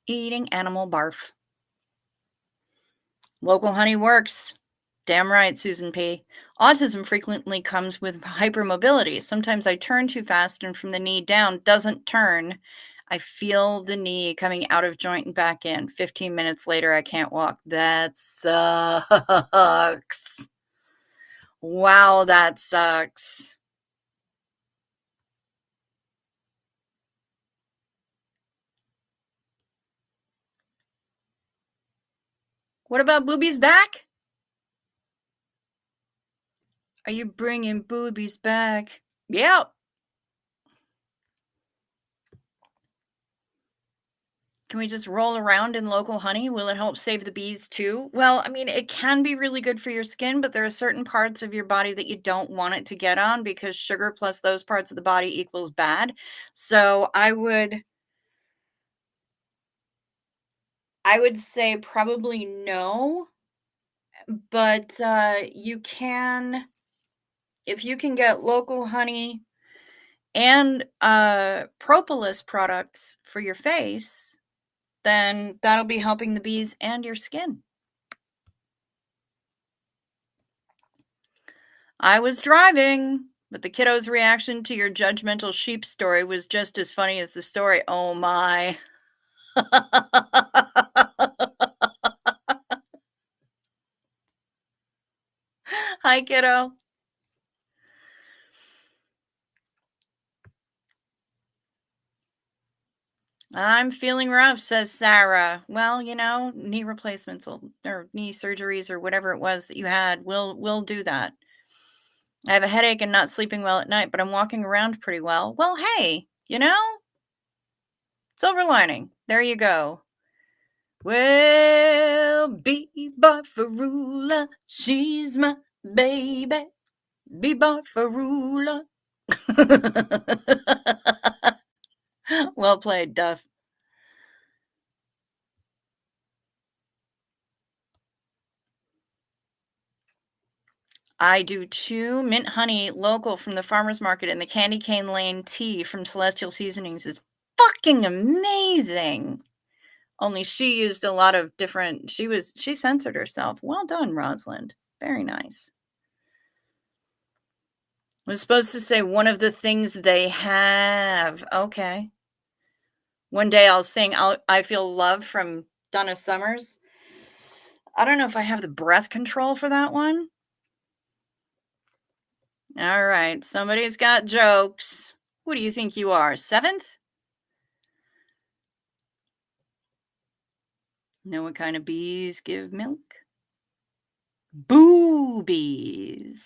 Eating animal barf. Local honey works. Damn right, Susan P. Autism frequently comes with hypermobility. Sometimes I turn too fast and from the knee down doesn't turn. I feel the knee coming out of joint and back in. 15 minutes later, I can't walk. That sucks. Wow, that sucks. What about boobies back? Are you bringing boobies back? Yep. Can we just roll around in local honey? Will it help save the bees too? Well, I mean, it can be really good for your skin, but there are certain parts of your body that you don't want it to get on because sugar plus those parts of the body equals bad. So I would say probably no, but you can, if you can get local honey and propolis products for your face, then that'll be helping the bees and your skin. I was driving, but the kiddo's reaction to your judgmental sheep story was just as funny as the story. Oh my. Hi, kiddo. I'm feeling rough, says Sarah. Well, knee replacements or knee surgeries or whatever it was that you had will do that. I have a headache and not sleeping well at night, but I'm walking around pretty well. Well, hey, silver lining. There you go. Well, Bebop Farula, she's my baby. Bebop Farula. Well played, Duff. I do too. Mint honey, local from the farmer's market, and the candy cane lane tea from Celestial Seasonings is fucking amazing. Only she used a lot of different, she censored herself. Well done, Rosalind. Very nice. I was supposed to say one of the things they have. Okay. One day I'll sing I Feel Love from Donna Summers. I don't know if I have the breath control for that one. All right. Somebody's got jokes. What do you think you are? 7th? Know what kind of bees give milk? Boobies.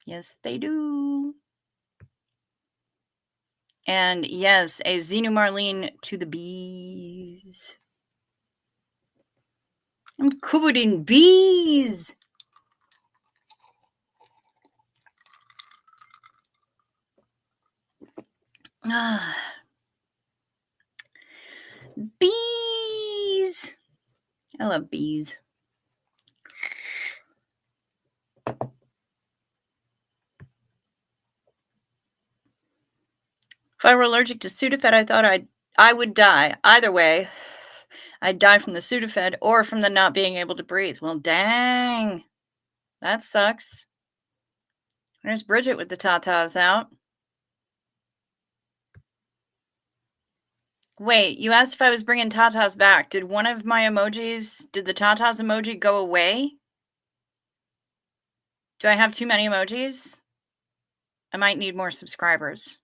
Yes, they do. And yes, a Xenu Marlene to the bees. I'm covered in bees. Ah. Bees. I love bees. If I were allergic to Sudafed, I thought I would die. Either way, I'd die from the Sudafed or from the not being able to breathe. Well, dang. That sucks. There's Bridget with the tatas out. Wait, you asked if I was bringing tatas back. Did one of my emojis, did the tatas emoji go away? Do I have too many emojis? I might need more subscribers.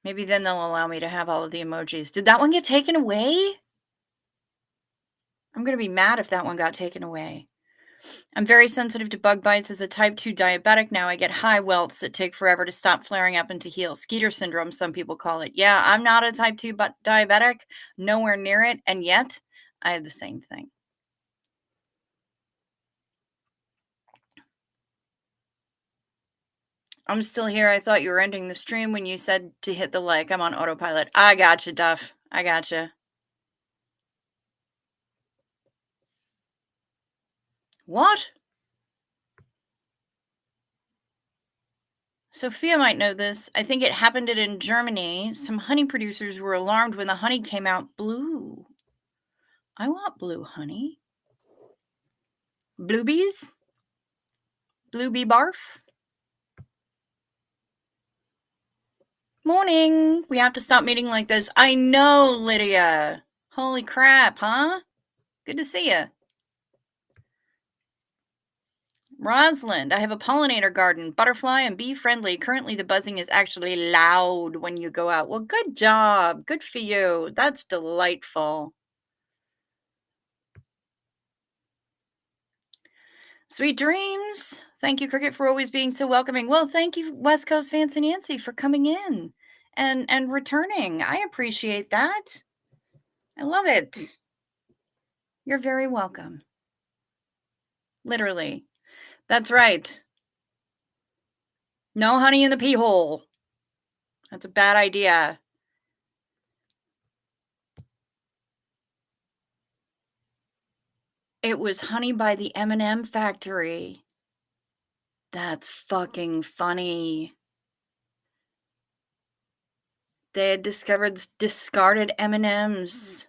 Maybe then they'll allow me to have all of the emojis. Did that one get taken away? I'm going to be mad if that one got taken away. I'm very sensitive to bug bites. As a type 2 diabetic now, I get high welts that take forever to stop flaring up and to heal. Skeeter syndrome, some people call it. Yeah, I'm not a type 2 diabetic, nowhere near it, and yet I have the same thing. I'm still here. I thought you were ending the stream when you said to hit the like. I'm on autopilot. I gotcha, Duff. I gotcha. What? Sophia might know this. I think it happened in Germany. Some honey producers were alarmed when the honey came out blue. I want blue honey. Blue bees? Blue bee barf? Morning. We have to stop meeting like this. I know, Lydia. Holy crap, huh? Good to see you. Rosalind, I have a pollinator garden, butterfly and bee friendly. Currently, the buzzing is actually loud when you go out. Well, good job. Good for you. That's delightful. Sweet dreams. Thank you, Cricket, for always being so welcoming. Well, thank you, West Coast Fancy Nancy, for coming in and returning. I appreciate that. I love it. You're very welcome. Literally. That's right. No honey in the pee hole. That's a bad idea. It was honey by the M&M factory. That's fucking funny. They had discovered discarded M&Ms.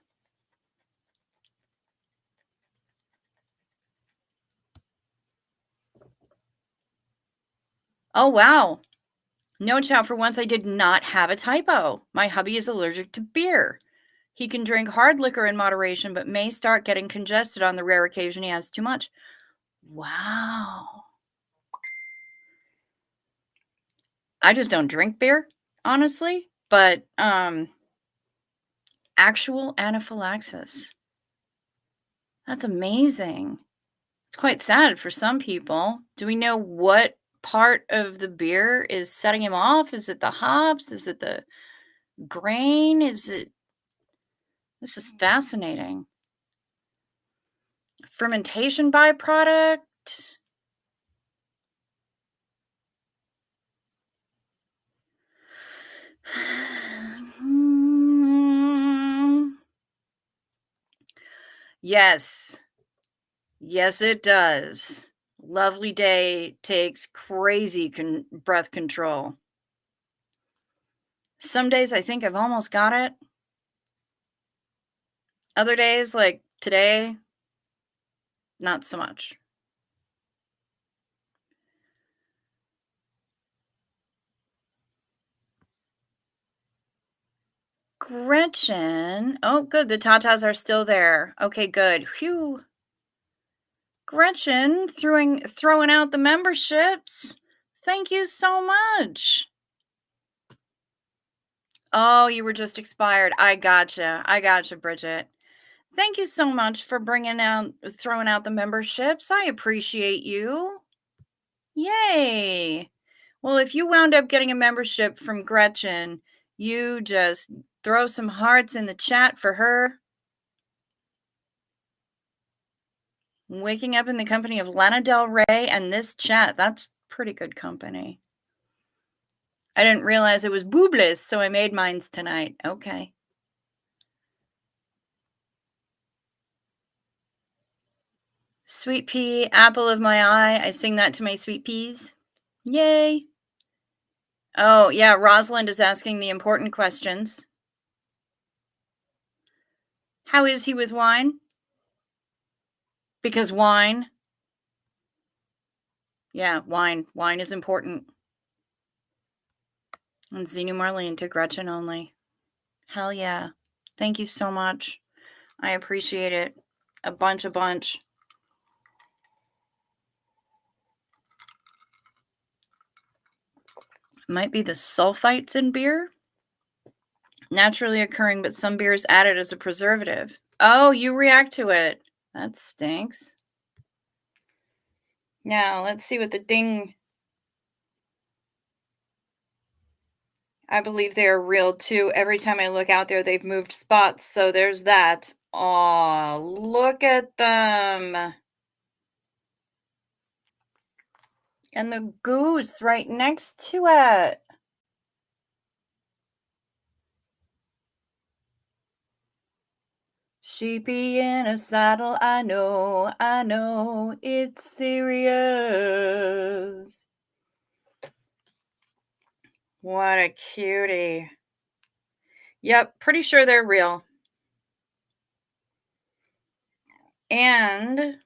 Oh, wow. No, chat, for once I did not have a typo. My hubby is allergic to beer. He can drink hard liquor in moderation, but may start getting congested on the rare occasion he has too much. Wow. I just don't drink beer, honestly, but actual anaphylaxis. That's amazing. It's quite sad for some people. Do we know what part of the beer is setting him off? Is it the hops? Is it the grain? Is it... This is fascinating. Fermentation byproduct? Yes. Yes, it does. Lovely Day takes crazy breath control. Some days I think I've almost got it. Other days, like today, not so much. Gretchen. Oh, good. The tatas are still there. Okay, good. Phew. Gretchen, throwing out the memberships. Thank you so much. Oh, you were just expired. I gotcha. Bridget. Thank you so much for throwing out the memberships. I appreciate you. Yay. Well, if you wound up getting a membership from Gretchen, you just throw some hearts in the chat for her. Waking up in the company of Lana Del Rey and this chat. That's pretty good company. I didn't realize it was boobless, so I made mines tonight. Okay. Sweet pea, apple of my eye. I sing that to my sweet peas. Yay. Oh, yeah. Rosalind is asking the important questions. How is he with wine? Because wine. Yeah, wine. Wine is important. And Xenu Marlene to Gretchen only. Hell yeah. Thank you so much. I appreciate it. A bunch. Might be the sulfites in beer. Naturally occurring, but some beers added as a preservative. Oh, you react to it. That stinks. Now, let's see what the ding. I believe they are real too. Every time I look out there, they've moved spots. So there's that. Oh, look at them. And the goose right next to it. Sheepy in a saddle, I know, it's serious. What a cutie. Yep, pretty sure they're real. And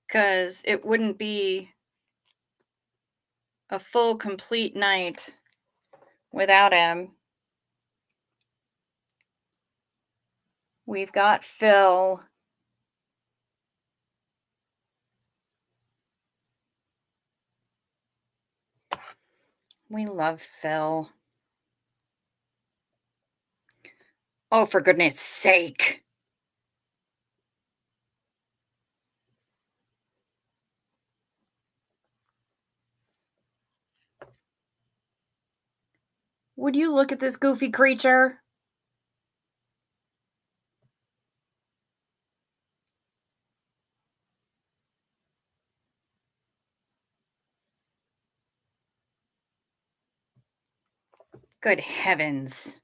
because it wouldn't be a full, complete night without him. We've got Phil. We love Phil. Oh, for goodness sake. Would you look at this goofy creature? Good heavens.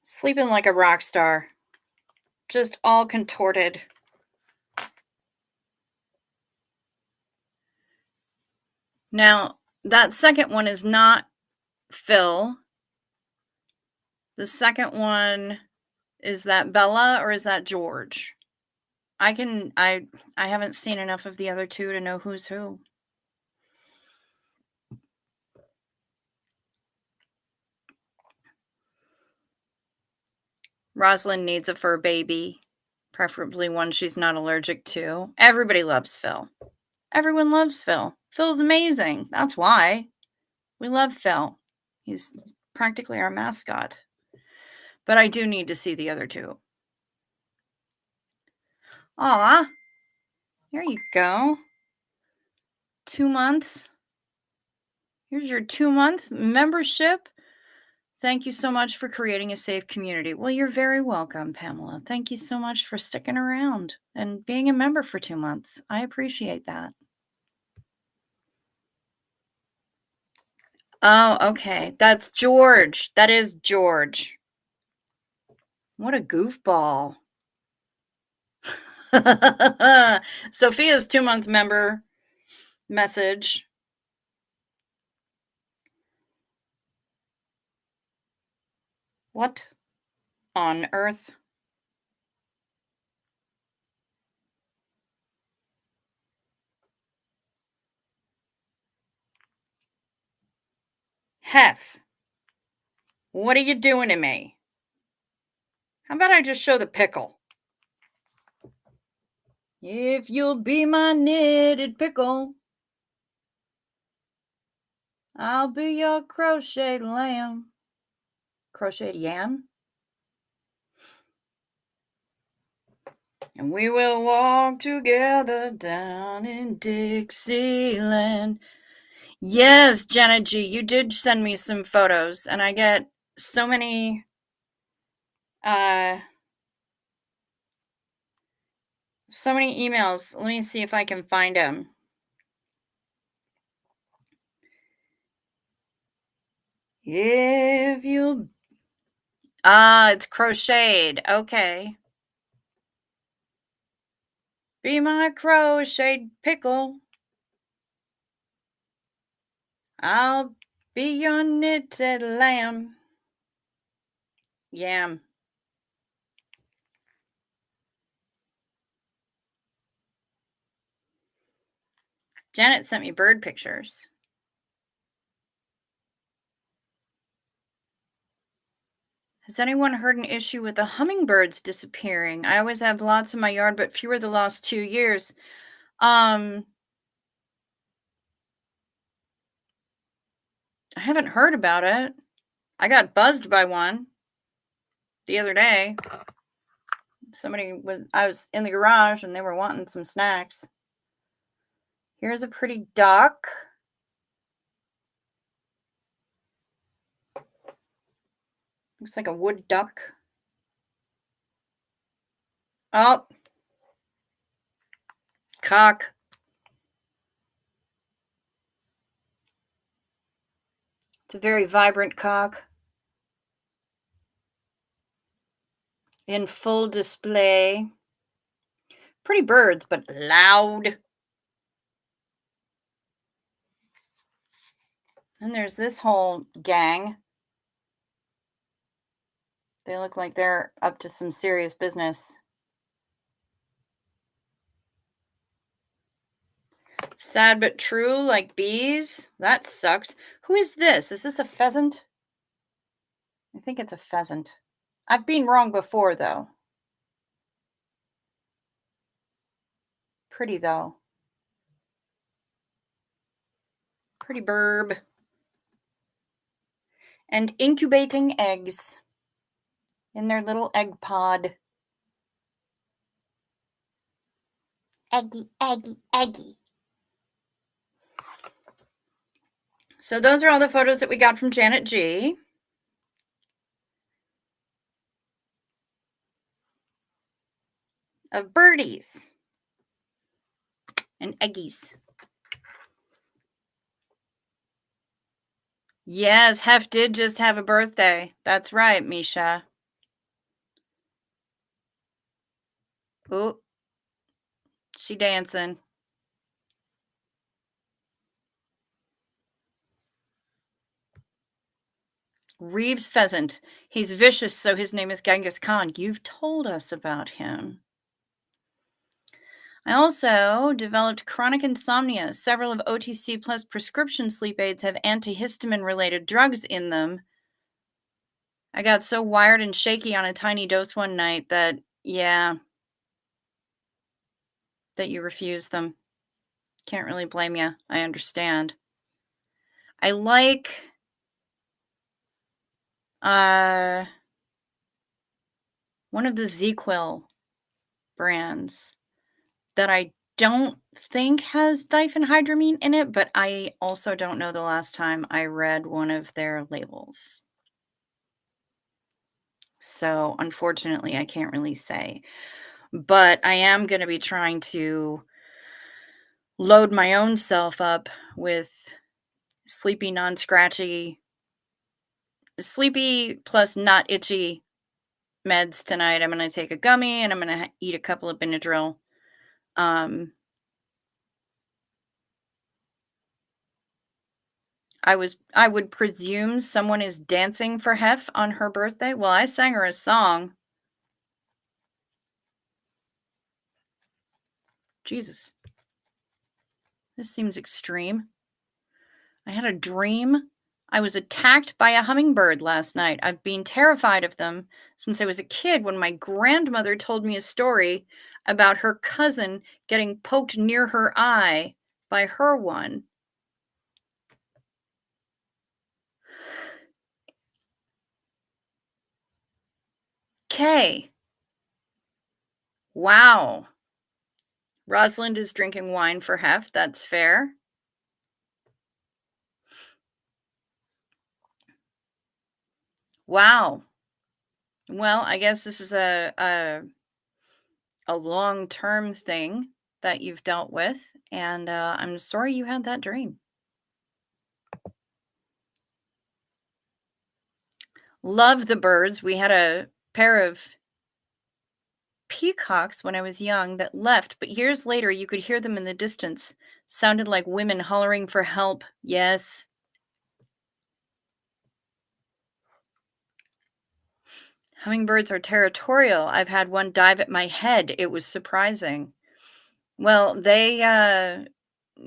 Sleeping like a rock star. Just all contorted. Now, that second one is not Phil. The second one, is that Bella or is that George? I haven't seen enough of the other two to know who's who. Rosalind needs a fur baby, preferably one she's not allergic to. Everybody loves Phil. Everyone loves Phil. Phil's amazing. That's why we love Phil. He's practically our mascot. But I do need to see the other two. Aw, here you go. 2 months. Here's your 2-month membership. Thank you so much for creating a safe community. Well, you're very welcome, Pamela. Thank you so much for sticking around and being a member for 2 months. I appreciate that. Oh, okay. That's George. That is George. What a goofball. Sophia's 2-month member message. What on earth? Hef, what are you doing to me? How about I just show the pickle? If you'll be my knitted pickle, I'll be your crocheted lamb. Crocheted yam? And we will walk together down in Dixieland. Yes, Jenna G, you did send me some photos, and I get so many emails. Let me see if I can find them. If you it's crocheted. Okay. Be my crocheted pickle. I'll be your knitted lamb. Yam. Janet sent me bird pictures. Has anyone heard an issue with the hummingbirds disappearing? I always have lots in my yard, but fewer the last 2 years. I haven't heard about it. I got buzzed by one the other day. I was in the garage and they were wanting some snacks. Here's a pretty duck. Looks like a wood duck. Oh. Cock. It's a very vibrant cock. In full display. Pretty birds, but loud. And there's this whole gang. They look like they're up to some serious business. Sad but true, like bees. That sucks. Who is this? Is this a pheasant? I think it's a pheasant. I've been wrong before, though. Pretty, though. Pretty burb. And incubating eggs in their little egg pod. Eggy, eggy, eggy. So those are all the photos that we got from Janet G. Of birdies and eggies. Yes, Hef did just have a birthday. That's right, Misha. Oh, she dancing. Reeves pheasant. He's vicious, so his name is Genghis Khan. You've told us about him. I also developed chronic insomnia. Several of OTC Plus prescription sleep aids have antihistamine-related drugs in them. I got so wired and shaky on a tiny dose one night that, yeah, that you refused them. Can't really blame you. I understand. I like one of the ZQuil brands that I don't think has diphenhydramine in it, but I also don't know the last time I read one of their labels. So unfortunately, I can't really say. But I am going to be trying to load my own self up with sleepy, non-scratchy, sleepy plus not itchy meds tonight. I'm going to take a gummy and I'm going to eat a couple of Benadryl. I would presume someone is dancing for Hef on her birthday. Well, I sang her a song. Jesus. This seems extreme. I had a dream. I was attacked by a hummingbird last night. I've been terrified of them since I was a kid when my grandmother told me a story about her cousin getting poked near her eye by her one. Okay. Wow. Rosalind is drinking wine for Hef. That's fair. Wow. Well, I guess this is a long-term thing that you've dealt with, and I'm sorry you had that dream. Love the birds. We had a pair of peacocks when I was young that left, but years later you could hear them in the distance. Sounded like women hollering for help. Yes. Hummingbirds are territorial. I've had one dive at my head. It was surprising. Well, they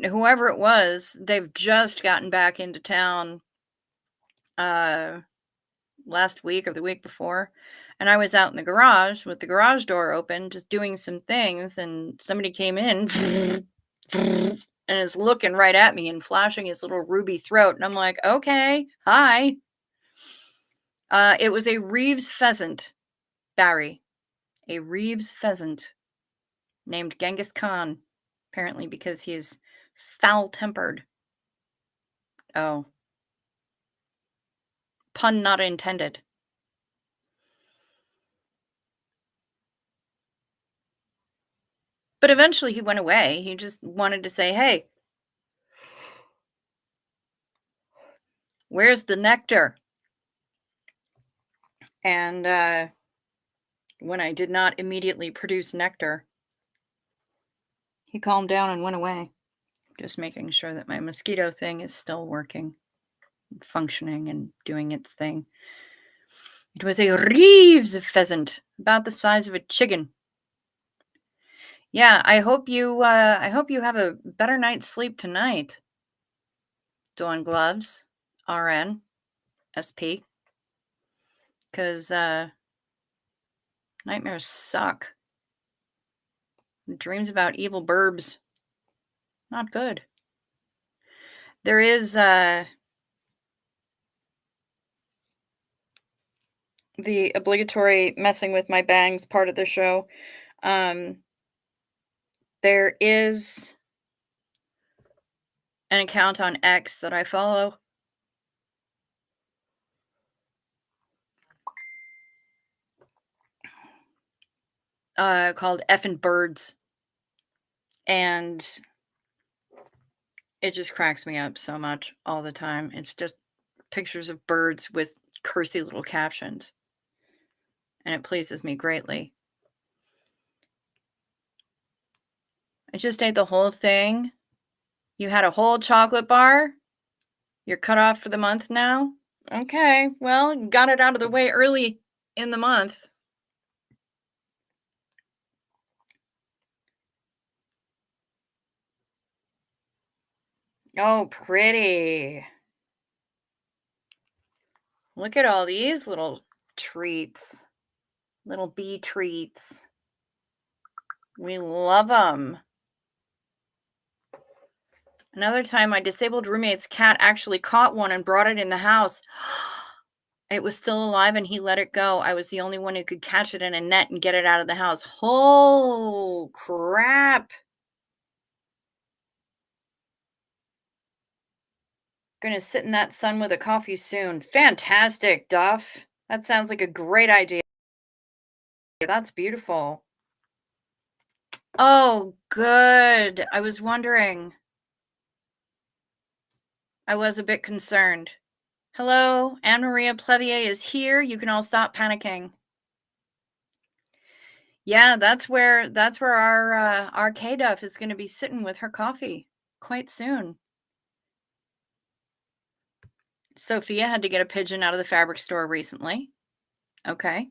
whoever it was, they've just gotten back into town last week or the week before, and I was out in the garage with the garage door open, just doing some things, and somebody came in and is looking right at me and flashing his little ruby throat, and I'm like, okay, hi. It was a Reeves pheasant, Barry, a Reeves pheasant named Genghis Khan, apparently because he is foul-tempered. Oh, pun not intended. But eventually he went away. He just wanted to say, "Hey, where's the nectar?" And when I did not immediately produce nectar, he calmed down and went away. Just making sure that my mosquito thing is still working, functioning, and doing its thing. It was a Reeves pheasant, about the size of a chicken. Yeah, I hope you have a better night's sleep tonight. Dawn Gloves, RN, SP. Because nightmares suck. Dreams about evil burbs, not good. There is the obligatory messing with my bangs part of the show. There is an account on X that I follow. Called Effin' Birds. And it just cracks me up so much all the time. It's just pictures of birds with cursey little captions. And it pleases me greatly. I just ate the whole thing. You had a whole chocolate bar? You're cut off for the month now? Okay, well, got it out of the way early in the month. Oh, pretty. Look at all these little treats. Little bee treats. We love them. Another time, my disabled roommate's cat actually caught one and brought it in the house. It was still alive and he let it go. I was the only one who could catch it in a net and get it out of the house. Oh, crap. Gonna sit in that sun with a coffee soon. Fantastic, Duff. That sounds like a great idea. That's beautiful. Oh, good. I was wondering. I was a bit concerned. Hello, Anne Maria Plevier is here. You can all stop panicking. Yeah, that's where our K-Duff is going to be sitting with her coffee quite soon. Sophia had to get a pigeon out of the fabric store recently. Okay,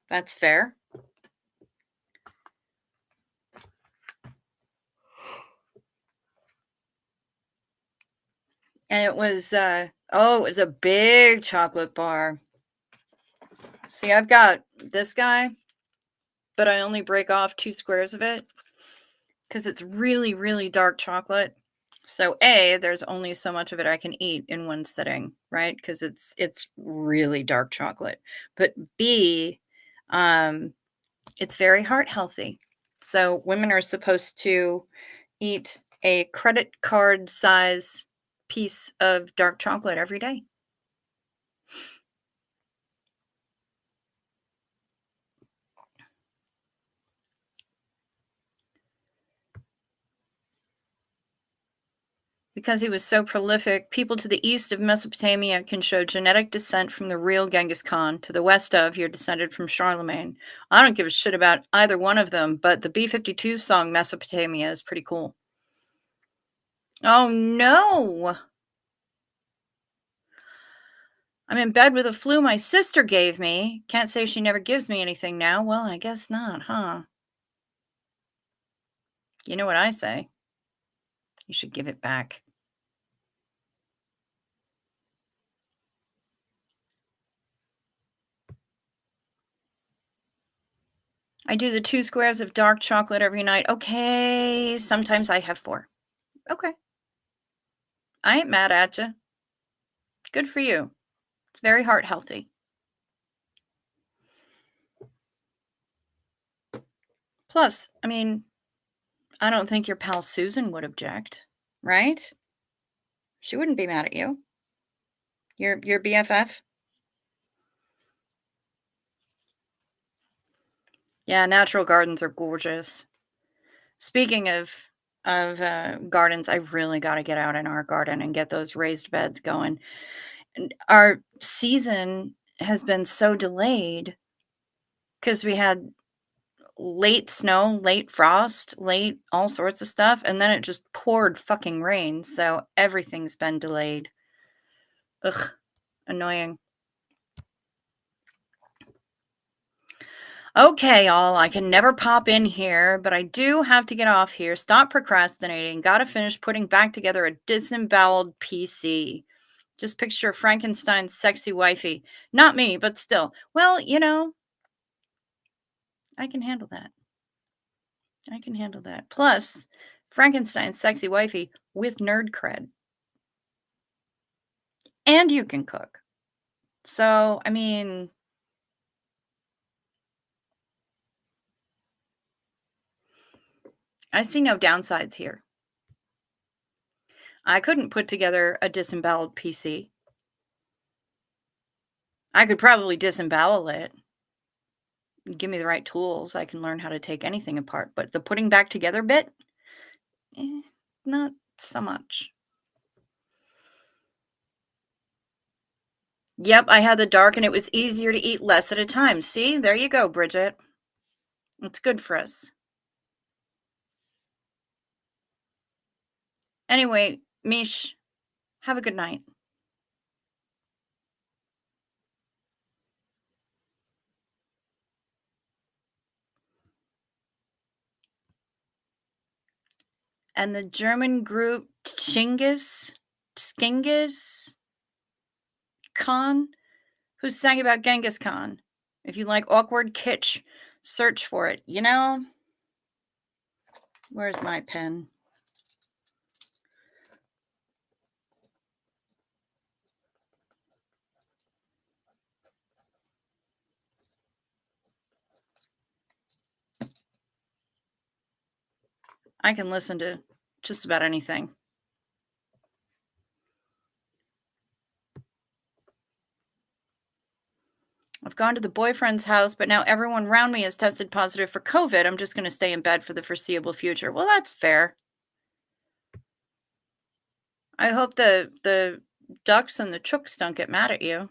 that's fair. And it was, it was a big chocolate bar. See, I've got this guy, but I only break off 2 squares of it because it's really, really dark chocolate. So A, there's only so much of it I can eat in one sitting, right? Because it's really dark chocolate. But B, it's very heart healthy. So women are supposed to eat a credit card size piece of dark chocolate every day. Because he was so prolific, people to the east of Mesopotamia can show genetic descent from the real Genghis Khan. To the west of, you're descended from Charlemagne. I don't give a shit about either one of them, but the B-52 song Mesopotamia is pretty cool. Oh no! I'm in bed with a flu my sister gave me. Can't say she never gives me anything now. Well, I guess not, huh? You know what I say. You should give it back. I do the 2 squares of dark chocolate every night. Okay, sometimes I have 4. Okay. I ain't mad at you. Good for you. It's very heart healthy. Plus, I mean, I don't think your pal Susan would object, right? She wouldn't be mad at you. Your BFF? Yeah, natural gardens are gorgeous. Speaking of gardens, I really gotta get out in our garden and get those raised beds going. And our season has been so delayed because we had late snow, late frost, late all sorts of stuff, and then it just poured fucking rain, so everything's been delayed. Ugh, annoying. Okay, all, I can never pop in here, but I do have to get off here. Stop procrastinating. Gotta finish putting back together a disemboweled PC. Just picture Frankenstein's sexy wifey. Not me, but still. Well, you know, I can handle that. I can handle that. Plus, Frankenstein's sexy wifey with nerd cred. And you can cook. So, I mean, I see no downsides here. I couldn't put together a disemboweled PC. I could probably disembowel it. Give me the right tools, I can learn how to take anything apart, but the putting back together bit, not so much. Yep, I had the dark and it was easier to eat less at a time. See, there you go, Bridget. It's good for us. Anyway, Mish, have a good night. And the German group Genghis Khan, who sang about Genghis Khan. If you like awkward kitsch, search for it. You know, where's my pen? I can listen to just about anything. I've gone to the boyfriend's house, but now everyone around me has tested positive for COVID. I'm just going to stay in bed for the foreseeable future. Well, that's fair. I hope the ducks and the chooks don't get mad at you.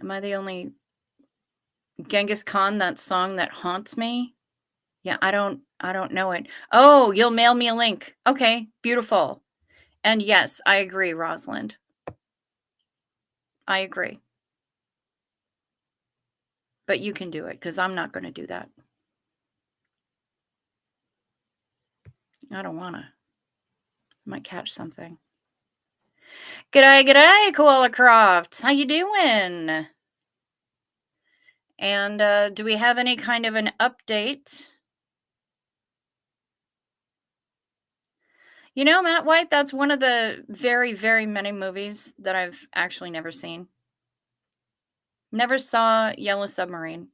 Am I the only Genghis Khan, that song that haunts me? Yeah, I don't know it. Oh, you'll mail me a link. Okay, beautiful. And yes, I agree, Rosalind. I agree. But you can do it because I'm not going to do that. I don't want to. Might catch something. G'day, Koala Croft. How you doing? And do we have any kind of an update? You know, Matt White, that's one of the very, very many movies that I've actually never seen. Never saw Yellow Submarine.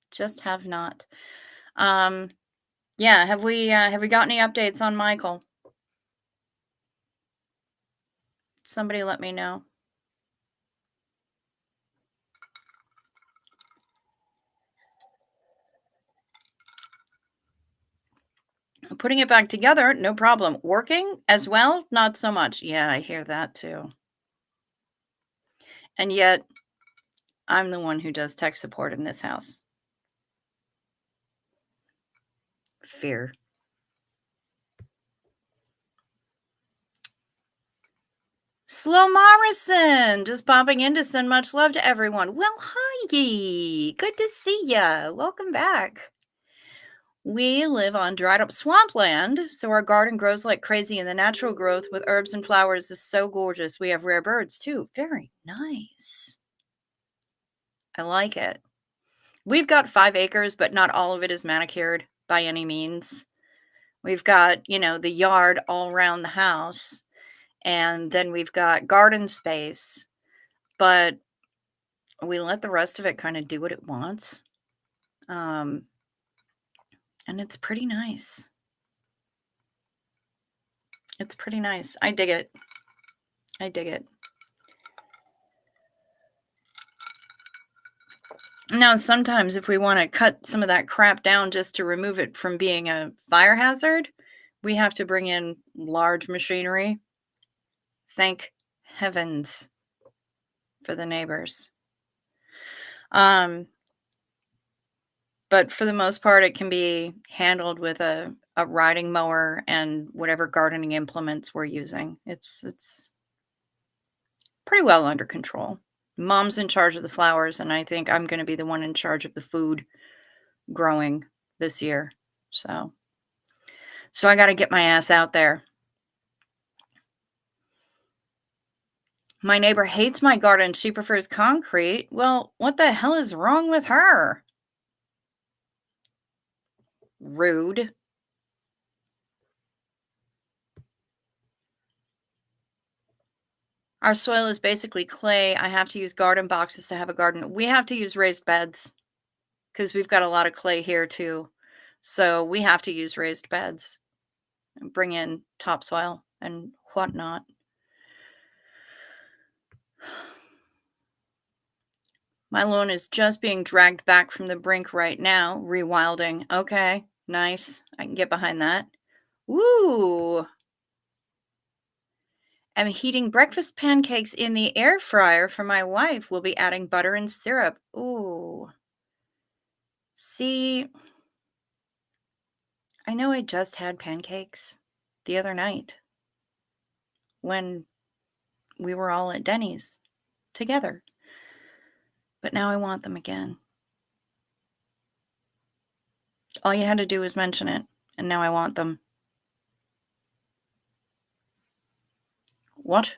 Just have not. Yeah, have we got any updates on Michael? Somebody let me know. Putting it back together, no problem. Working as well, not so much. Yeah, I hear that too. And yet, I'm the one who does tech support in this house. Fear. Slow Morrison, just popping in to send much love to everyone. Well, hi, good to see ya. Welcome back. We live on dried up swampland, so our garden grows like crazy, and the natural growth with herbs and flowers is so gorgeous. We have rare birds too. Very nice. I like it. We've got 5 acres, but not all of it is manicured by any means. We've got, the yard all around the house, and then we've got garden space, but we let the rest of it kind of do what it wants. And it's pretty nice. It's pretty nice. I dig it. I dig it. Now, sometimes if we want to cut some of that crap down just to remove it from being a fire hazard, we have to bring in large machinery. Thank heavens for the neighbors. But for the most part, it can be handled with a riding mower and whatever gardening implements we're using. It's pretty well under control. Mom's in charge of the flowers, and I think I'm going to be the one in charge of the food growing this year. So I got to get my ass out there. My neighbor hates my garden. She prefers concrete. Well, what the hell is wrong with her? Rude. Our soil is basically clay. I have to use garden boxes to have a garden. We have to use raised beds because we've got a lot of clay here too. So we have to use raised beds and bring in topsoil and whatnot. My lawn is just being dragged back from the brink right now. Rewilding. Okay, nice. I can get behind that. Woo! I'm heating breakfast pancakes in the air fryer for my wife. We'll be adding butter and syrup. Ooh. See, I know I just had pancakes the other night when we were all at Denny's together. But now I want them again. All you had to do was mention it, and now I want them. What?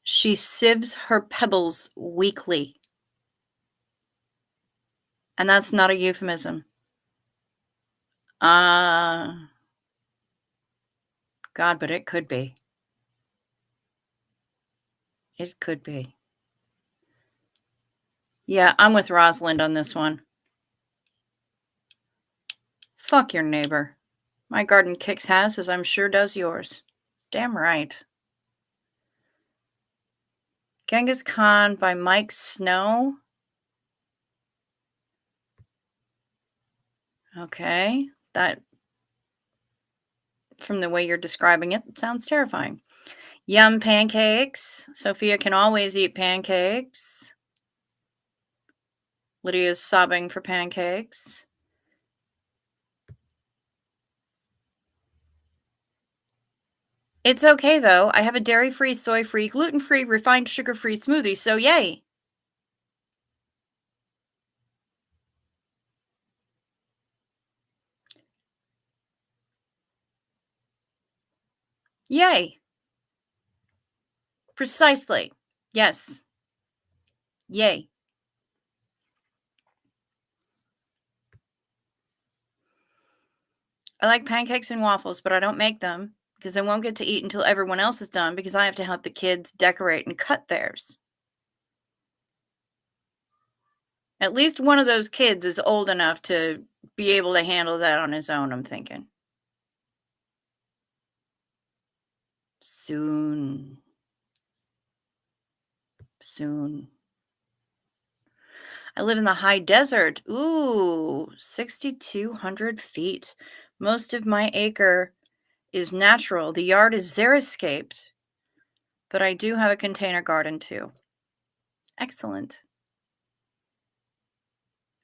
She sieves her pebbles weekly. And that's not a euphemism. God, but it could be. It could be. Yeah, I'm with Rosalind on this one. Fuck your neighbor. My garden kicks ass, as I'm sure does yours. Damn right. Genghis Khan by Mike Snow. Okay, that, from the way you're describing it, it sounds terrifying. Yum pancakes. Sophia can always eat pancakes. Lydia's sobbing for pancakes. It's okay, though. I have a dairy-free, soy-free, gluten-free, refined sugar-free smoothie, so yay. Yay. Precisely. Yes. Yay. I like pancakes and waffles, but I don't make them because I won't get to eat until everyone else is done because I have to help the kids decorate and cut theirs. At least one of those kids is old enough to be able to handle that on his own, I'm thinking. Soon. I live in the high desert. Ooh, 6,200 feet. Most of my acre is natural. The yard is xeriscaped, but I do have a container garden too. Excellent.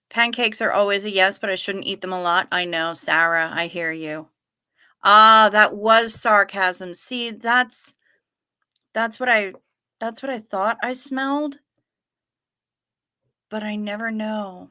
Pancakes are always a yes, but I shouldn't eat them a lot. I know, Sarah, I hear you. Ah, that was sarcasm. See, that's what I thought I smelled, but I never know.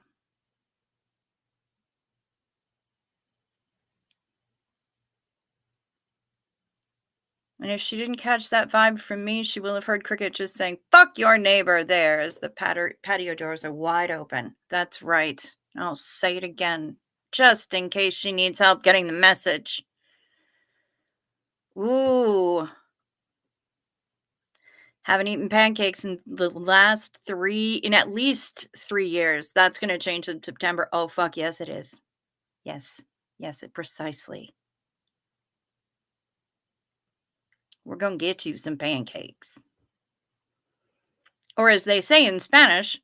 And if she didn't catch that vibe from me, she will have heard Cricket just saying, "Fuck your neighbor," there as the patio doors are wide open. That's right. I'll say it again, just in case she needs help getting the message. Ooh. Haven't eaten pancakes in at least 3 years. That's gonna change in September. Oh, fuck, yes, it is. Yes. Yes, it precisely. We're gonna get you some pancakes. Or as they say in Spanish,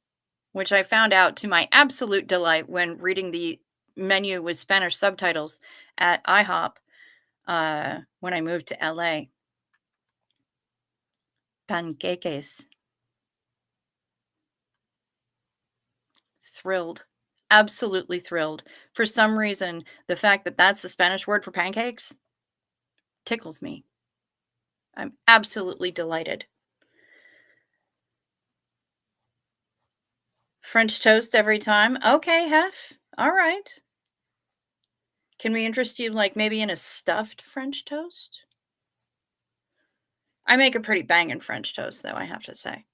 which I found out to my absolute delight when reading the menu with Spanish subtitles at IHOP, when I moved to LA. Panqueques. Thrilled. Absolutely thrilled. For some reason, the fact that that's the Spanish word for pancakes tickles me. I'm absolutely delighted. French toast every time? Okay, Hef. All right. Can we interest you, like, maybe in a stuffed French toast? I make a pretty banging French toast, though, I have to say.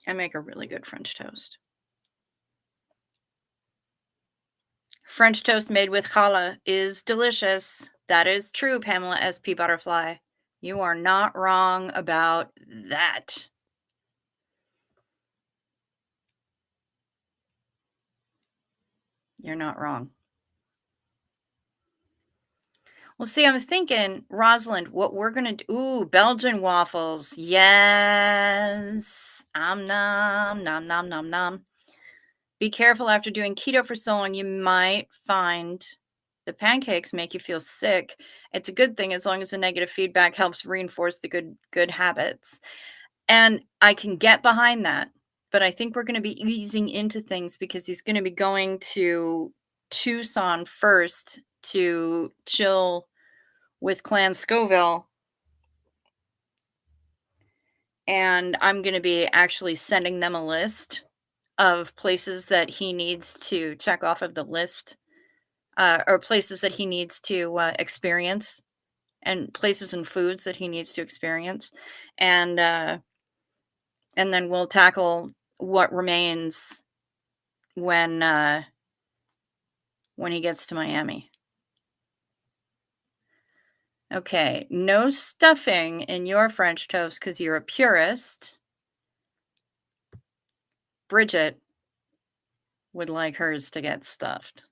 I make a really good French toast. French toast made with challah is delicious. That is true, Pamela SP Butterfly. You are not wrong about that. You're not wrong. Well, see, I'm thinking, Rosalind, what we're gonna do. Ooh, Belgian waffles. Yes. Nom, nom, nom, nom, nom. Be careful after doing keto for so long, you might find the pancakes make you feel sick. It's a good thing as long as the negative feedback helps reinforce the good habits. And I can get behind that, but I think we're gonna be easing into things because he's gonna be going to Tucson first to chill with Clan Scoville. And I'm gonna be actually sending them a list of places that he needs to check off of the list, or places that he needs to experience, and places and foods that he needs to experience, and then we'll tackle what remains when he gets to Miami. Okay, no stuffing in your French toast because you're a purist. Bridget would like hers to get stuffed.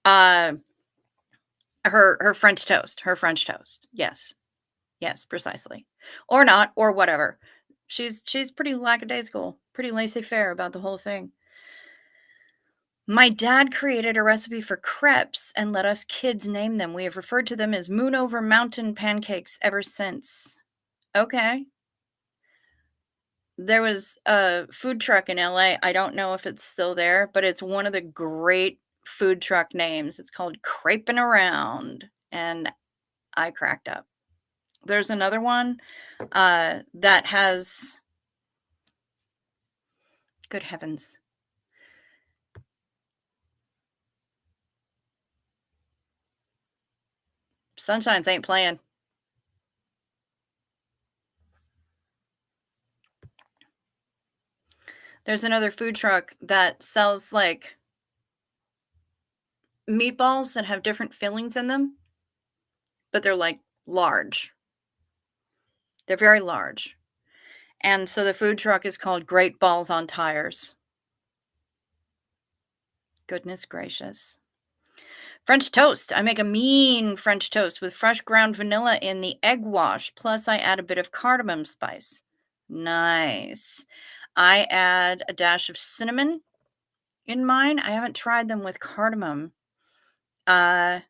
Her French toast. Her French toast. Yes. Yes, precisely. Or not, or whatever. She's pretty lackadaisical, pretty laissez-faire about the whole thing. My dad created a recipe for crepes and let us kids name them. We have referred to them as moon over mountain pancakes ever since. Okay. There was a food truck in LA. I don't know if it's still there, but it's one of the great food truck names. It's called Crepin' Around, and I cracked up. There's another one that has, good heavens. Sunshines ain't playing. There's another food truck that sells like meatballs that have different fillings in them, but they're like large. They're very large. And so the food truck is called Great Balls on Tires. Goodness gracious. French toast. I make a mean French toast with fresh ground vanilla in the egg wash. Plus, I add a bit of cardamom spice. Nice. I add a dash of cinnamon in mine. I haven't tried them with cardamom. And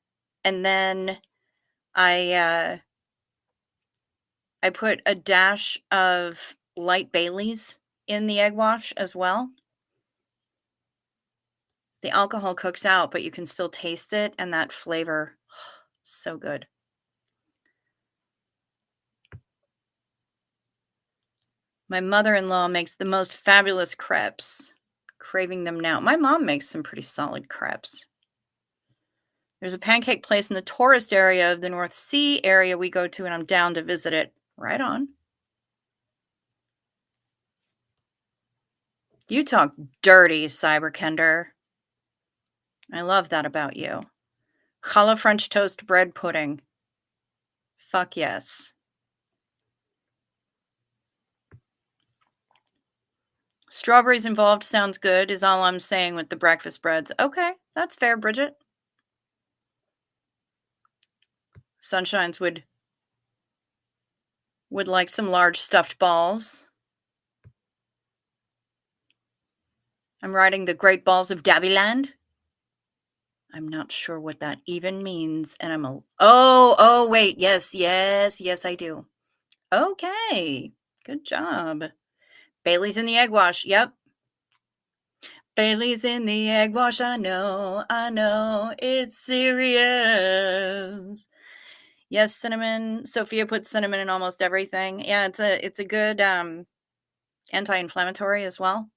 then I put a dash of light Baileys in the egg wash as well. The alcohol cooks out, but you can still taste it, and that flavor, so good. My mother-in-law makes the most fabulous crepes. Craving them now. My mom makes some pretty solid crepes. There's a pancake place in the tourist area of the North Sea area we go to, and I'm down to visit it. Right on. You talk dirty, Cyberkender. I love that about you. Challah French toast bread pudding. Fuck yes. Strawberries involved sounds good, is all I'm saying with the breakfast breads. Okay, that's fair, Bridget. Sunshines would like some large stuffed balls. I'm riding the great balls of Dabbyland. I'm not sure what that even means, and I'm a oh, wait, yes, I do. Okay, good job. Bailey's in the egg wash, yep. Bailey's in the egg wash, I know, it's serious. Yes, cinnamon. Sophia puts cinnamon in almost everything. Yeah, it's a good anti-inflammatory as well.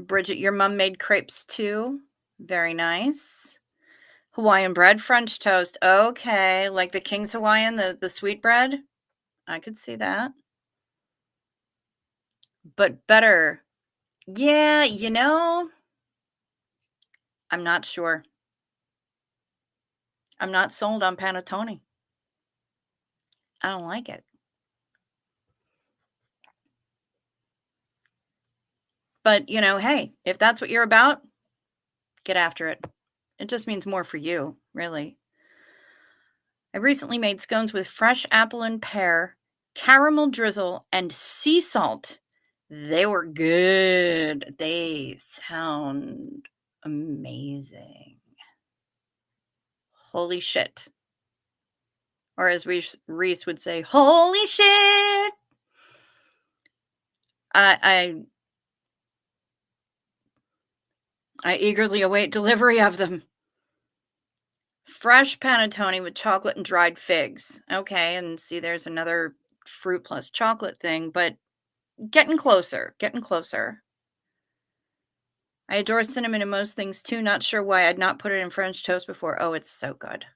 Bridget, your mom made crepes too. Very nice. Hawaiian bread, French toast. Okay, like the King's Hawaiian, the sweet bread. I could see that. But better. Yeah, I'm not sure. I'm not sold on panettone. I don't like it. But, hey, if that's what you're about, get after it. It just means more for you, really. I recently made scones with fresh apple and pear, caramel drizzle, and sea salt. They were good. They sound amazing. Holy shit. Or as Reese would say, holy shit. I eagerly await delivery of them. Fresh panettone with chocolate and dried figs. Okay, and see, there's another fruit plus chocolate thing, but getting closer. I adore cinnamon in most things too. Not sure why I'd not put it in French toast before. Oh, it's so good.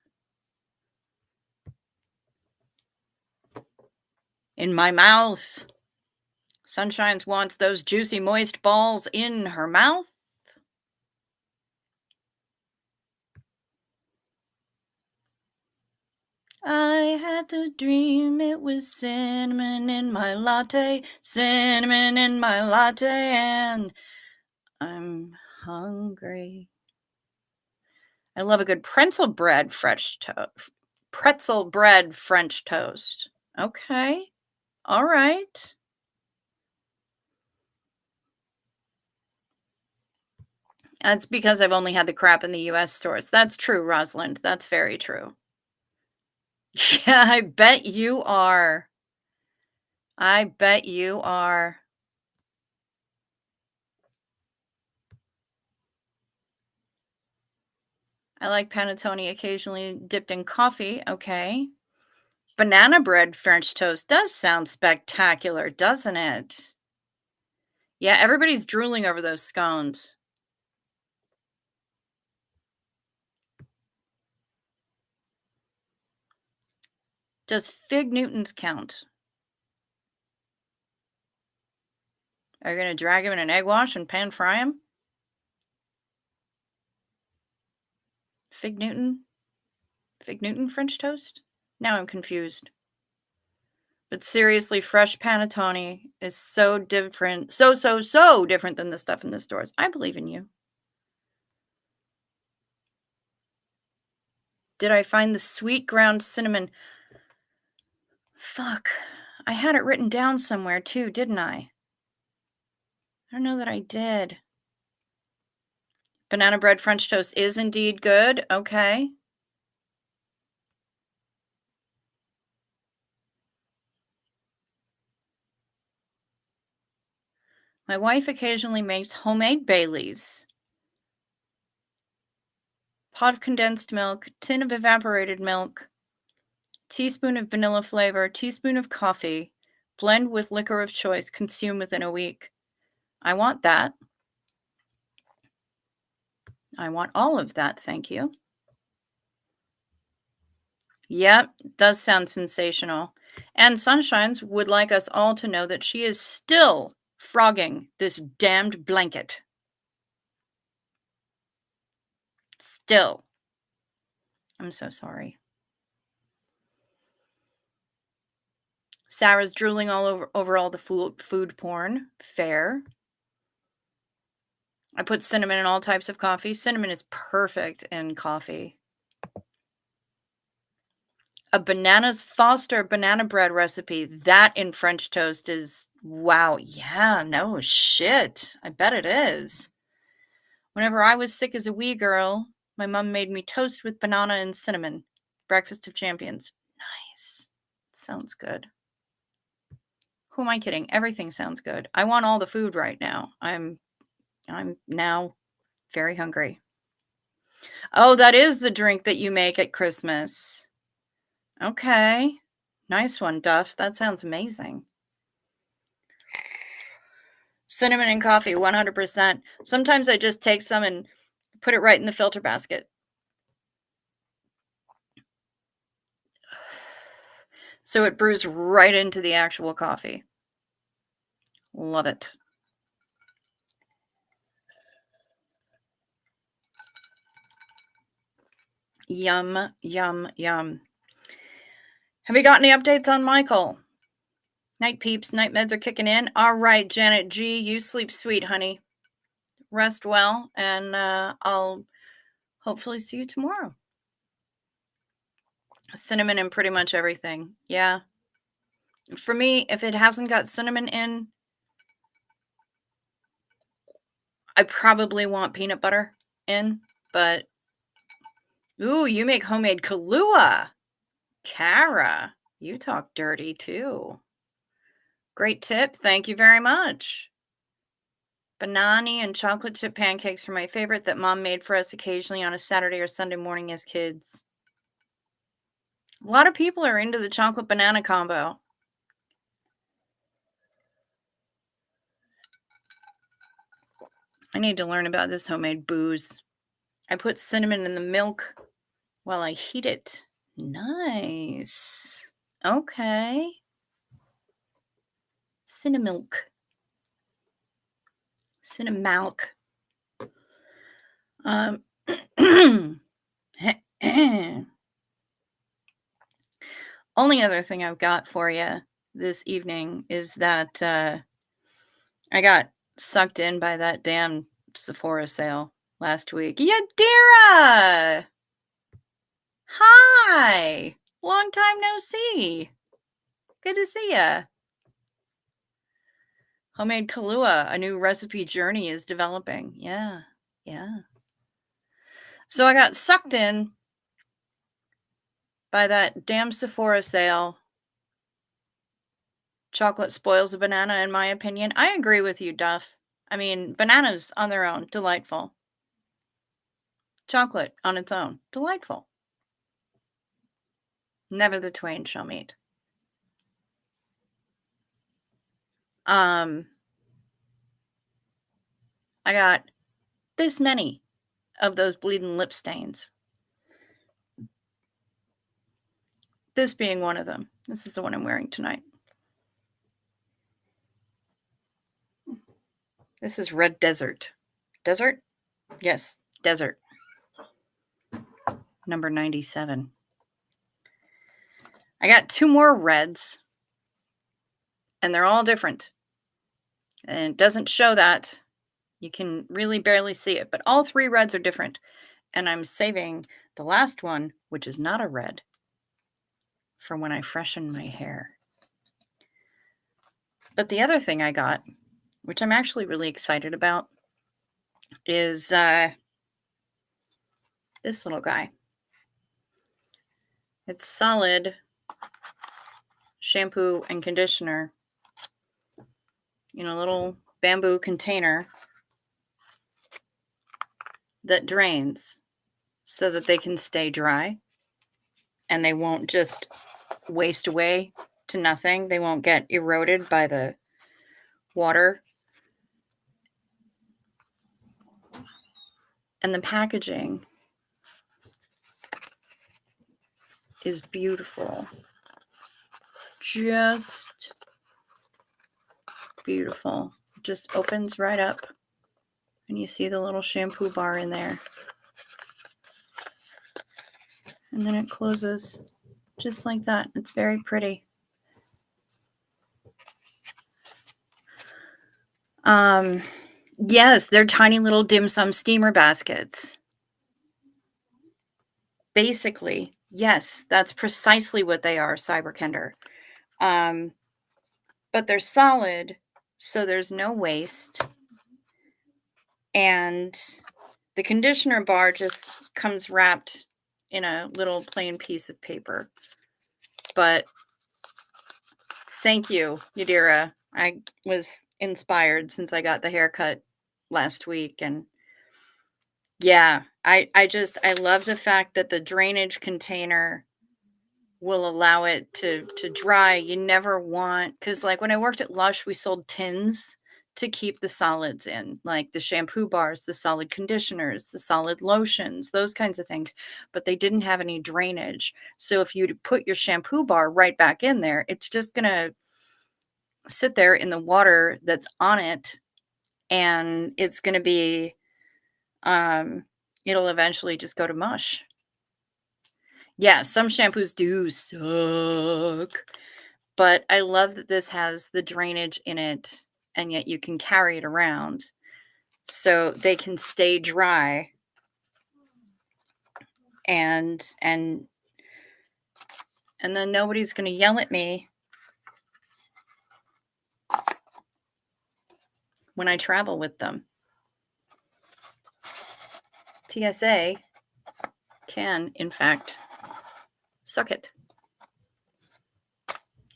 In my mouth. Sunshines wants those juicy, moist balls in her mouth. I had to dream it was cinnamon in my latte, and I'm hungry. I love a good pretzel bread French toast. Okay. All right. That's because I've only had the crap in the US stores. That's true, Rosalind. That's very true. Yeah, I bet you are. I like panettone occasionally dipped in coffee. Okay. Banana bread French toast does sound spectacular, doesn't it? Yeah, everybody's drooling over those scones. Does fig Newtons count? Are you going to drag them in an egg wash and pan fry them? Fig Newton French toast? Now I'm confused. But seriously, fresh panettone is so different. So different than the stuff in the stores. I believe in you. Did I find the sweet ground cinnamon? Fuck. I had it written down somewhere too, didn't I? I don't know that I did. Banana bread French toast is indeed good. Okay. My wife occasionally makes homemade Baileys. Pot of condensed milk, tin of evaporated milk, teaspoon of vanilla flavor, teaspoon of coffee, blend with liquor of choice, consume within a week. I want that. I want all of that, thank you. Yep, does sound sensational. And Sunshines would like us all to know that she is still frogging this damned blanket. Still. I'm so sorry. Sarah's drooling all over all the food porn. Fair. I put cinnamon in all types of coffee. Cinnamon is perfect in coffee. A bananas Foster banana bread recipe. That in French toast is, wow. Yeah, no shit. I bet it is. Whenever I was sick as a wee girl, my mom made me toast with banana and cinnamon. Breakfast of champions. Nice. Sounds good. Who am I kidding? Everything sounds good. I want all the food right now. I'm now very hungry. Oh, that is the drink that you make at Christmas. Okay. Nice one, Duff. That sounds amazing. Cinnamon and coffee, 100%. Sometimes I just take some and put it right in the filter basket. So it brews right into the actual coffee. Love it. Yum, yum, yum. Have you got any updates on Michael? Night peeps, night meds are kicking in. All right, Janet G, you sleep sweet, honey. Rest well, and I'll hopefully see you tomorrow. Cinnamon in pretty much everything. Yeah. For me, if it hasn't got cinnamon in, I probably want peanut butter in, but ooh, you make homemade Kahlua. Kara, you talk dirty too. Great tip. Thank you very much. Banana and chocolate chip pancakes are my favorite that Mom made for us occasionally on a Saturday or Sunday morning as kids. A lot of people are into the chocolate banana combo. I need to learn about this homemade booze. I put cinnamon in the milk while I heat it. Nice. Okay. Cinnamilk. Cinnamilk. Only other thing I've got for you this evening is that I got sucked in by that damn Sephora sale last week. Yadira! Hi! Long time no see. Good to see ya. Homemade Kahlua, a new recipe journey is developing. Yeah. So I got sucked in by that damn Sephora sale. Chocolate spoils a banana, in my opinion. I agree with you, Duff. I mean, bananas on their own, delightful. Chocolate on its own, delightful. Never the twain shall meet. I got this many of those bleeding lip stains. This being one of them. This is the one I'm wearing tonight. This is Red Desert. Desert? Yes, Desert. Number 97. I got two more reds, and they're all different. And it doesn't show that. You can really barely see it, but all three reds are different. And I'm saving the last one, which is not a red, for when I freshen my hair. But the other thing I got, which I'm actually really excited about, is this little guy. It's solid shampoo and conditioner in a little bamboo container that drains so that they can stay dry and they won't just waste away to nothing. They won't get eroded by the water. And the packaging is beautiful. Just beautiful. Just opens right up. And you see the little shampoo bar in there. And then it closes just like that. It's very pretty. Yes, they're tiny little dim sum steamer baskets. Basically, yes, that's precisely what they are, Cyberkender. But they're solid, so there's no waste. And the conditioner bar just comes wrapped in a little plain piece of paper. But thank you, Yadira. I was inspired since I got the haircut last week. And yeah, I love the fact that the drainage container will allow it to dry. You never want, because like when I worked at Lush, we sold tins to keep the solids in, like the shampoo bars, the solid conditioners, the solid lotions, those kinds of things. But they didn't have any drainage. So if you put your shampoo bar right back in there, it's just going to sit there in the water that's on it. And it's going to be, it'll eventually just go to mush. Yeah, some shampoos do suck. But I love that this has the drainage in it, and yet you can carry it around so they can stay dry. And then nobody's going to yell at me when I travel with them. TSA can, in fact, suck it.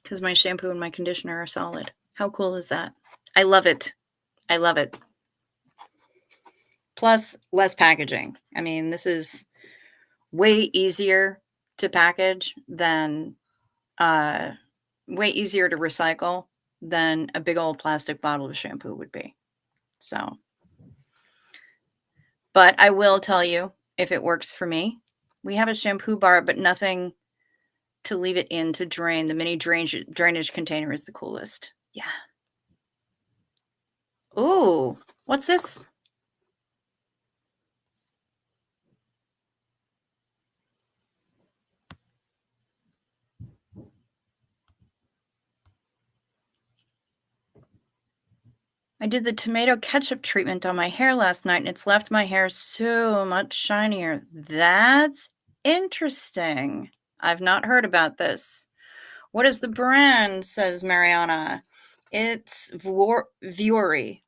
Because my shampoo and my conditioner are solid. How cool is that? I love it. I love it. Plus, less packaging. I mean, this is way easier to package than, way easier to recycle than a big old plastic bottle of shampoo would be. So, but I will tell you, if it works for me, we have a shampoo bar, but nothing to leave it in to drain. The mini drainage container is the coolest. Yeah. Ooh, what's this? I did the tomato ketchup treatment on my hair last night, and it's left my hair so much shinier. That's interesting. I've not heard about this. What is the brand, says Mariana. It's Viori.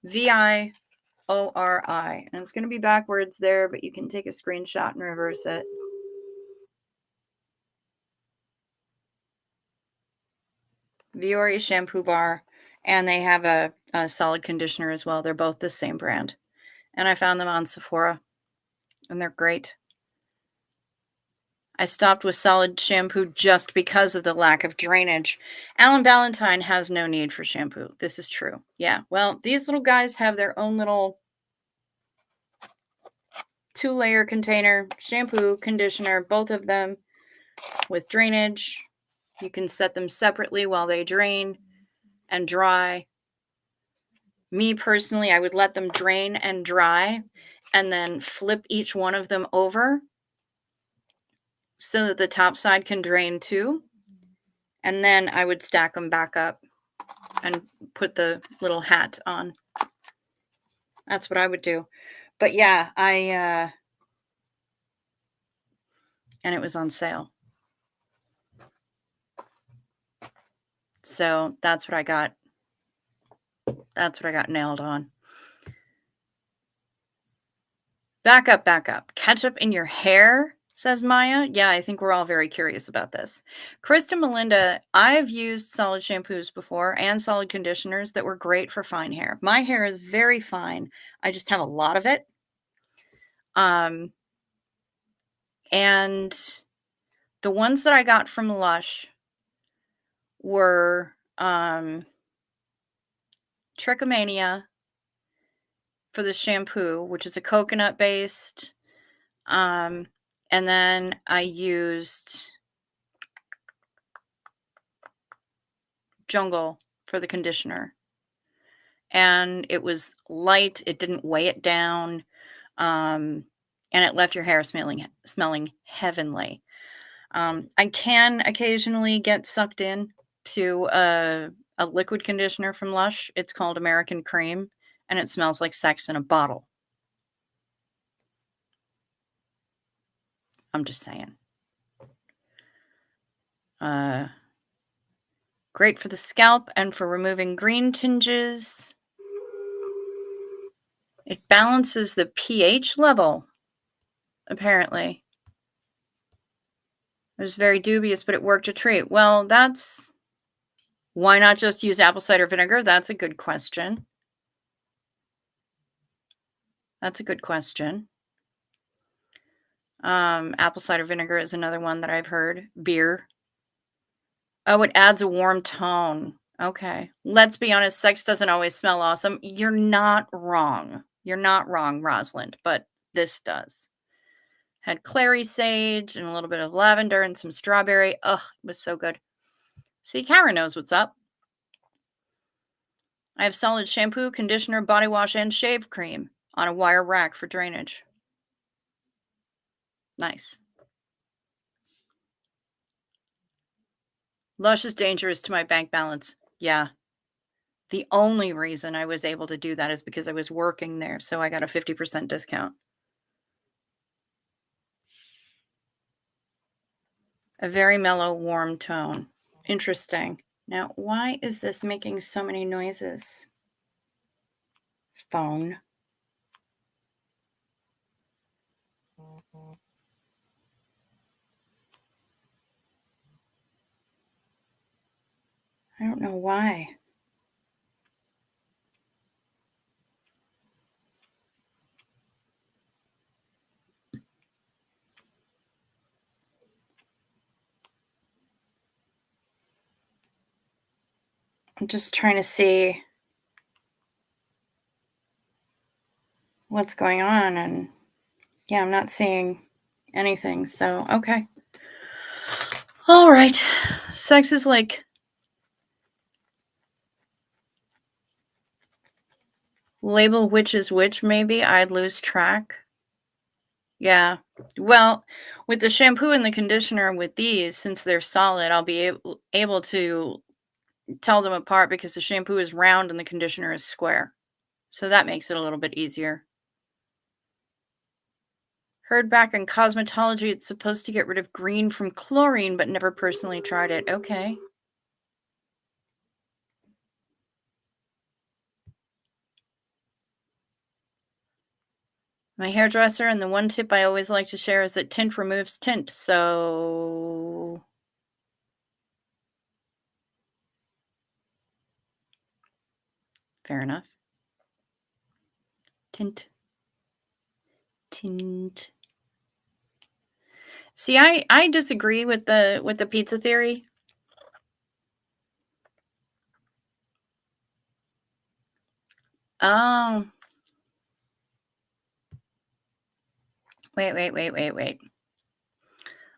Viori. And it's going to be backwards there, but you can take a screenshot and reverse it. Viori shampoo bar. And they have a solid conditioner as well. They're both the same brand. And I found them on Sephora. And they're great. I stopped with solid shampoo just because of the lack of drainage. Alan Ballantyne has no need for shampoo. This is true. Yeah. Well, these little guys have their own little 2-layer container, shampoo, conditioner, both of them with drainage. You can set them separately while they drain and dry. Me personally, I would let them drain and dry and then flip each one of them over so that the top side can drain too. And then I would stack them back up and put the little hat on. That's what I would do. But yeah, and it was on sale. So that's what I got. That's what I got nailed on. Back up. Ketchup in your hair? says Maya. Yeah, I think we're all very curious about this. Krista Melinda, I've used solid shampoos before and solid conditioners that were great for fine hair. My hair is very fine. I just have a lot of it. And the ones that I got from Lush were Trichomania for the shampoo, which is a coconut based. And then I used Jungle for the conditioner. And it was light, it didn't weigh it down, and it left your hair smelling heavenly. I can occasionally get sucked in to a liquid conditioner from Lush. It's called American Cream, and it smells like sex in a bottle. I'm just saying. Great for the scalp and for removing green tinges. It balances the pH level, apparently. It was very dubious, but it worked a treat. Well, why not just use apple cider vinegar? That's a good question. That's a good question. Apple cider vinegar is another one that I've heard. Beer. Oh, it adds a warm tone. Okay. Let's be honest, sex doesn't always smell awesome. You're not wrong. You're not wrong, Rosalind, but this does. Had clary sage and a little bit of lavender and some strawberry. Ugh, it was so good. See, Karen knows what's up. I have solid shampoo, conditioner, body wash, and shave cream on a wire rack for drainage. Nice. Lush is dangerous to my bank balance. Yeah. The only reason I was able to do that is because I was working there, so I got a 50% discount. A very mellow, warm tone. Interesting. Now, why is this making so many noises? Phone. I don't know why. I'm just trying to see what's going on, and yeah, I'm not seeing anything, so okay. All right. Sex is like label which is which, maybe. I'd lose track. Yeah. Well, with the shampoo and the conditioner with these, since they're solid, I'll be able to tell them apart because the shampoo is round and the conditioner is square. So that makes it a little bit easier. Heard back in cosmetology, it's supposed to get rid of green from chlorine, but never personally tried it. Okay. My hairdresser, and the one tip I always like to share is that tint removes tint. So fair enough. Tint. See, I disagree with the pizza theory. Oh. Wait.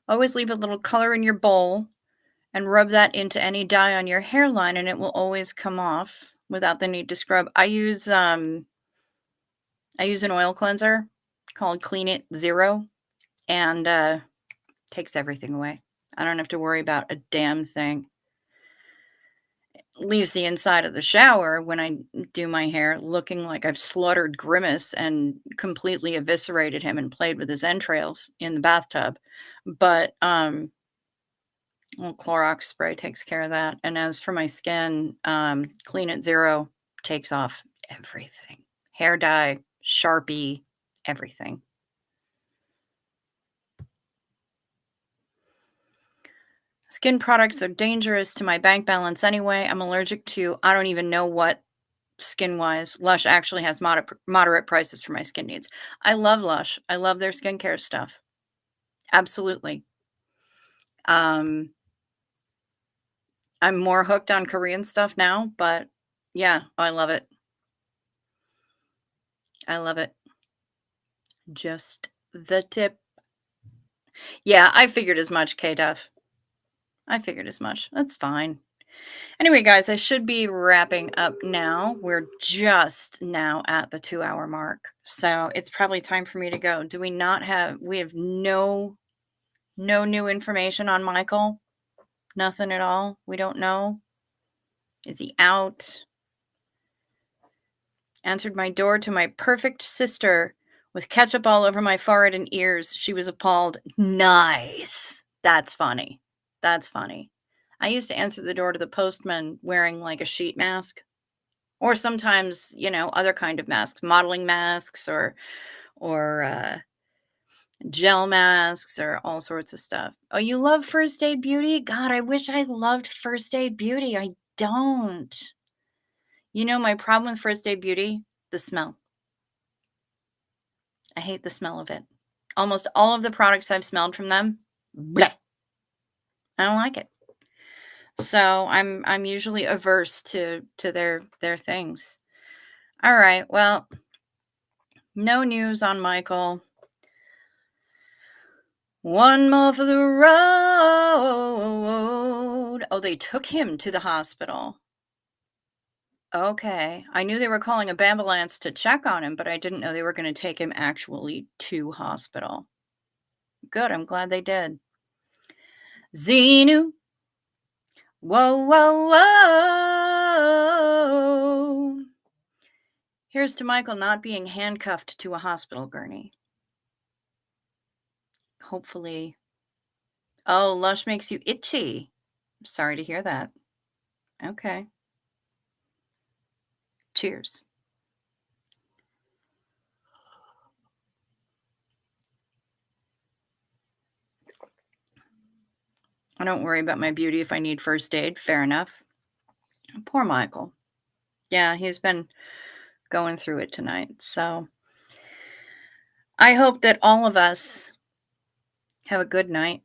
Always leave a little color in your bowl and rub that into any dye on your hairline, and it will always come off without the need to scrub. I use an oil cleanser called Clean It Zero, and takes everything away. I don't have to worry about a damn thing. Leaves the inside of the shower when I do my hair looking like I've slaughtered Grimace and completely eviscerated him and played with his entrails in the bathtub. But well, Clorox spray takes care of that. And as for my skin, Clean It Zero takes off everything. Hair dye, Sharpie, everything. Skin products are dangerous to my bank balance anyway. I'm allergic to, I don't even know what skin-wise. Lush actually has moderate prices for my skin needs. I love Lush. I love their skincare stuff. Absolutely. I'm more hooked on Korean stuff now, but yeah, I love it. I love it. Just the tip. Yeah, I figured as much, K-Duff. I figured as much. That's fine. Anyway, guys, I should be wrapping up now. We're just now at the 2-hour mark. So it's probably time for me to go. Do we not have, we have no new information on Michael? Nothing at all? We don't know? Is he out? Answered my door to my perfect sister with ketchup all over my forehead and ears. She was appalled. Nice. That's funny. That's funny. I used to answer the door to the postman wearing like a sheet mask, or sometimes, other kind of masks, modeling masks or gel masks or all sorts of stuff. Oh, you love First Aid Beauty? God, I wish I loved First Aid Beauty. I don't. My problem with First Aid Beauty? The smell. I hate the smell of it. Almost all of the products I've smelled from them, bleh. I don't like it. So I'm usually averse to their things. All right, well, no news on Michael. One more for the road. Oh, they took him to the hospital. Okay. I knew they were calling a ambulance to check on him, but I didn't know they were going to take him actually to hospital. Good. I'm glad they did. Xenu. Whoa, whoa, whoa. Here's to Michael not being handcuffed to a hospital gurney. Hopefully. Oh, Lush makes you itchy. I'm sorry to hear that. Okay. Cheers. I don't worry about my beauty if I need first aid. Fair enough. Poor Michael. Yeah, he's been going through it tonight. So I hope that all of us have a good night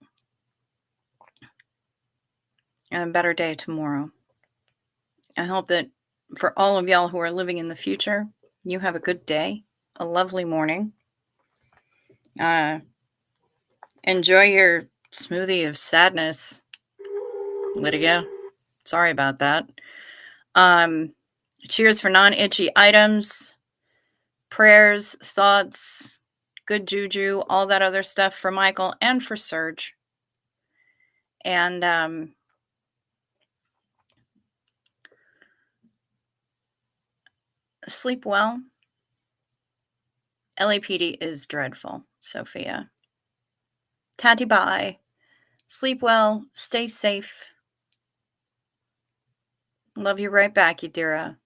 and a better day tomorrow. I hope that for all of y'all who are living in the future, you have a good day, a lovely morning. Enjoy your smoothie of sadness, Lydia. Sorry about that. Cheers for non-itchy items, prayers, thoughts, good juju, all that other stuff for Michael and for Serge. And sleep well. LAPD is dreadful, Sophia. Tatty bye. Sleep well. Stay safe. Love you right back, Yadira.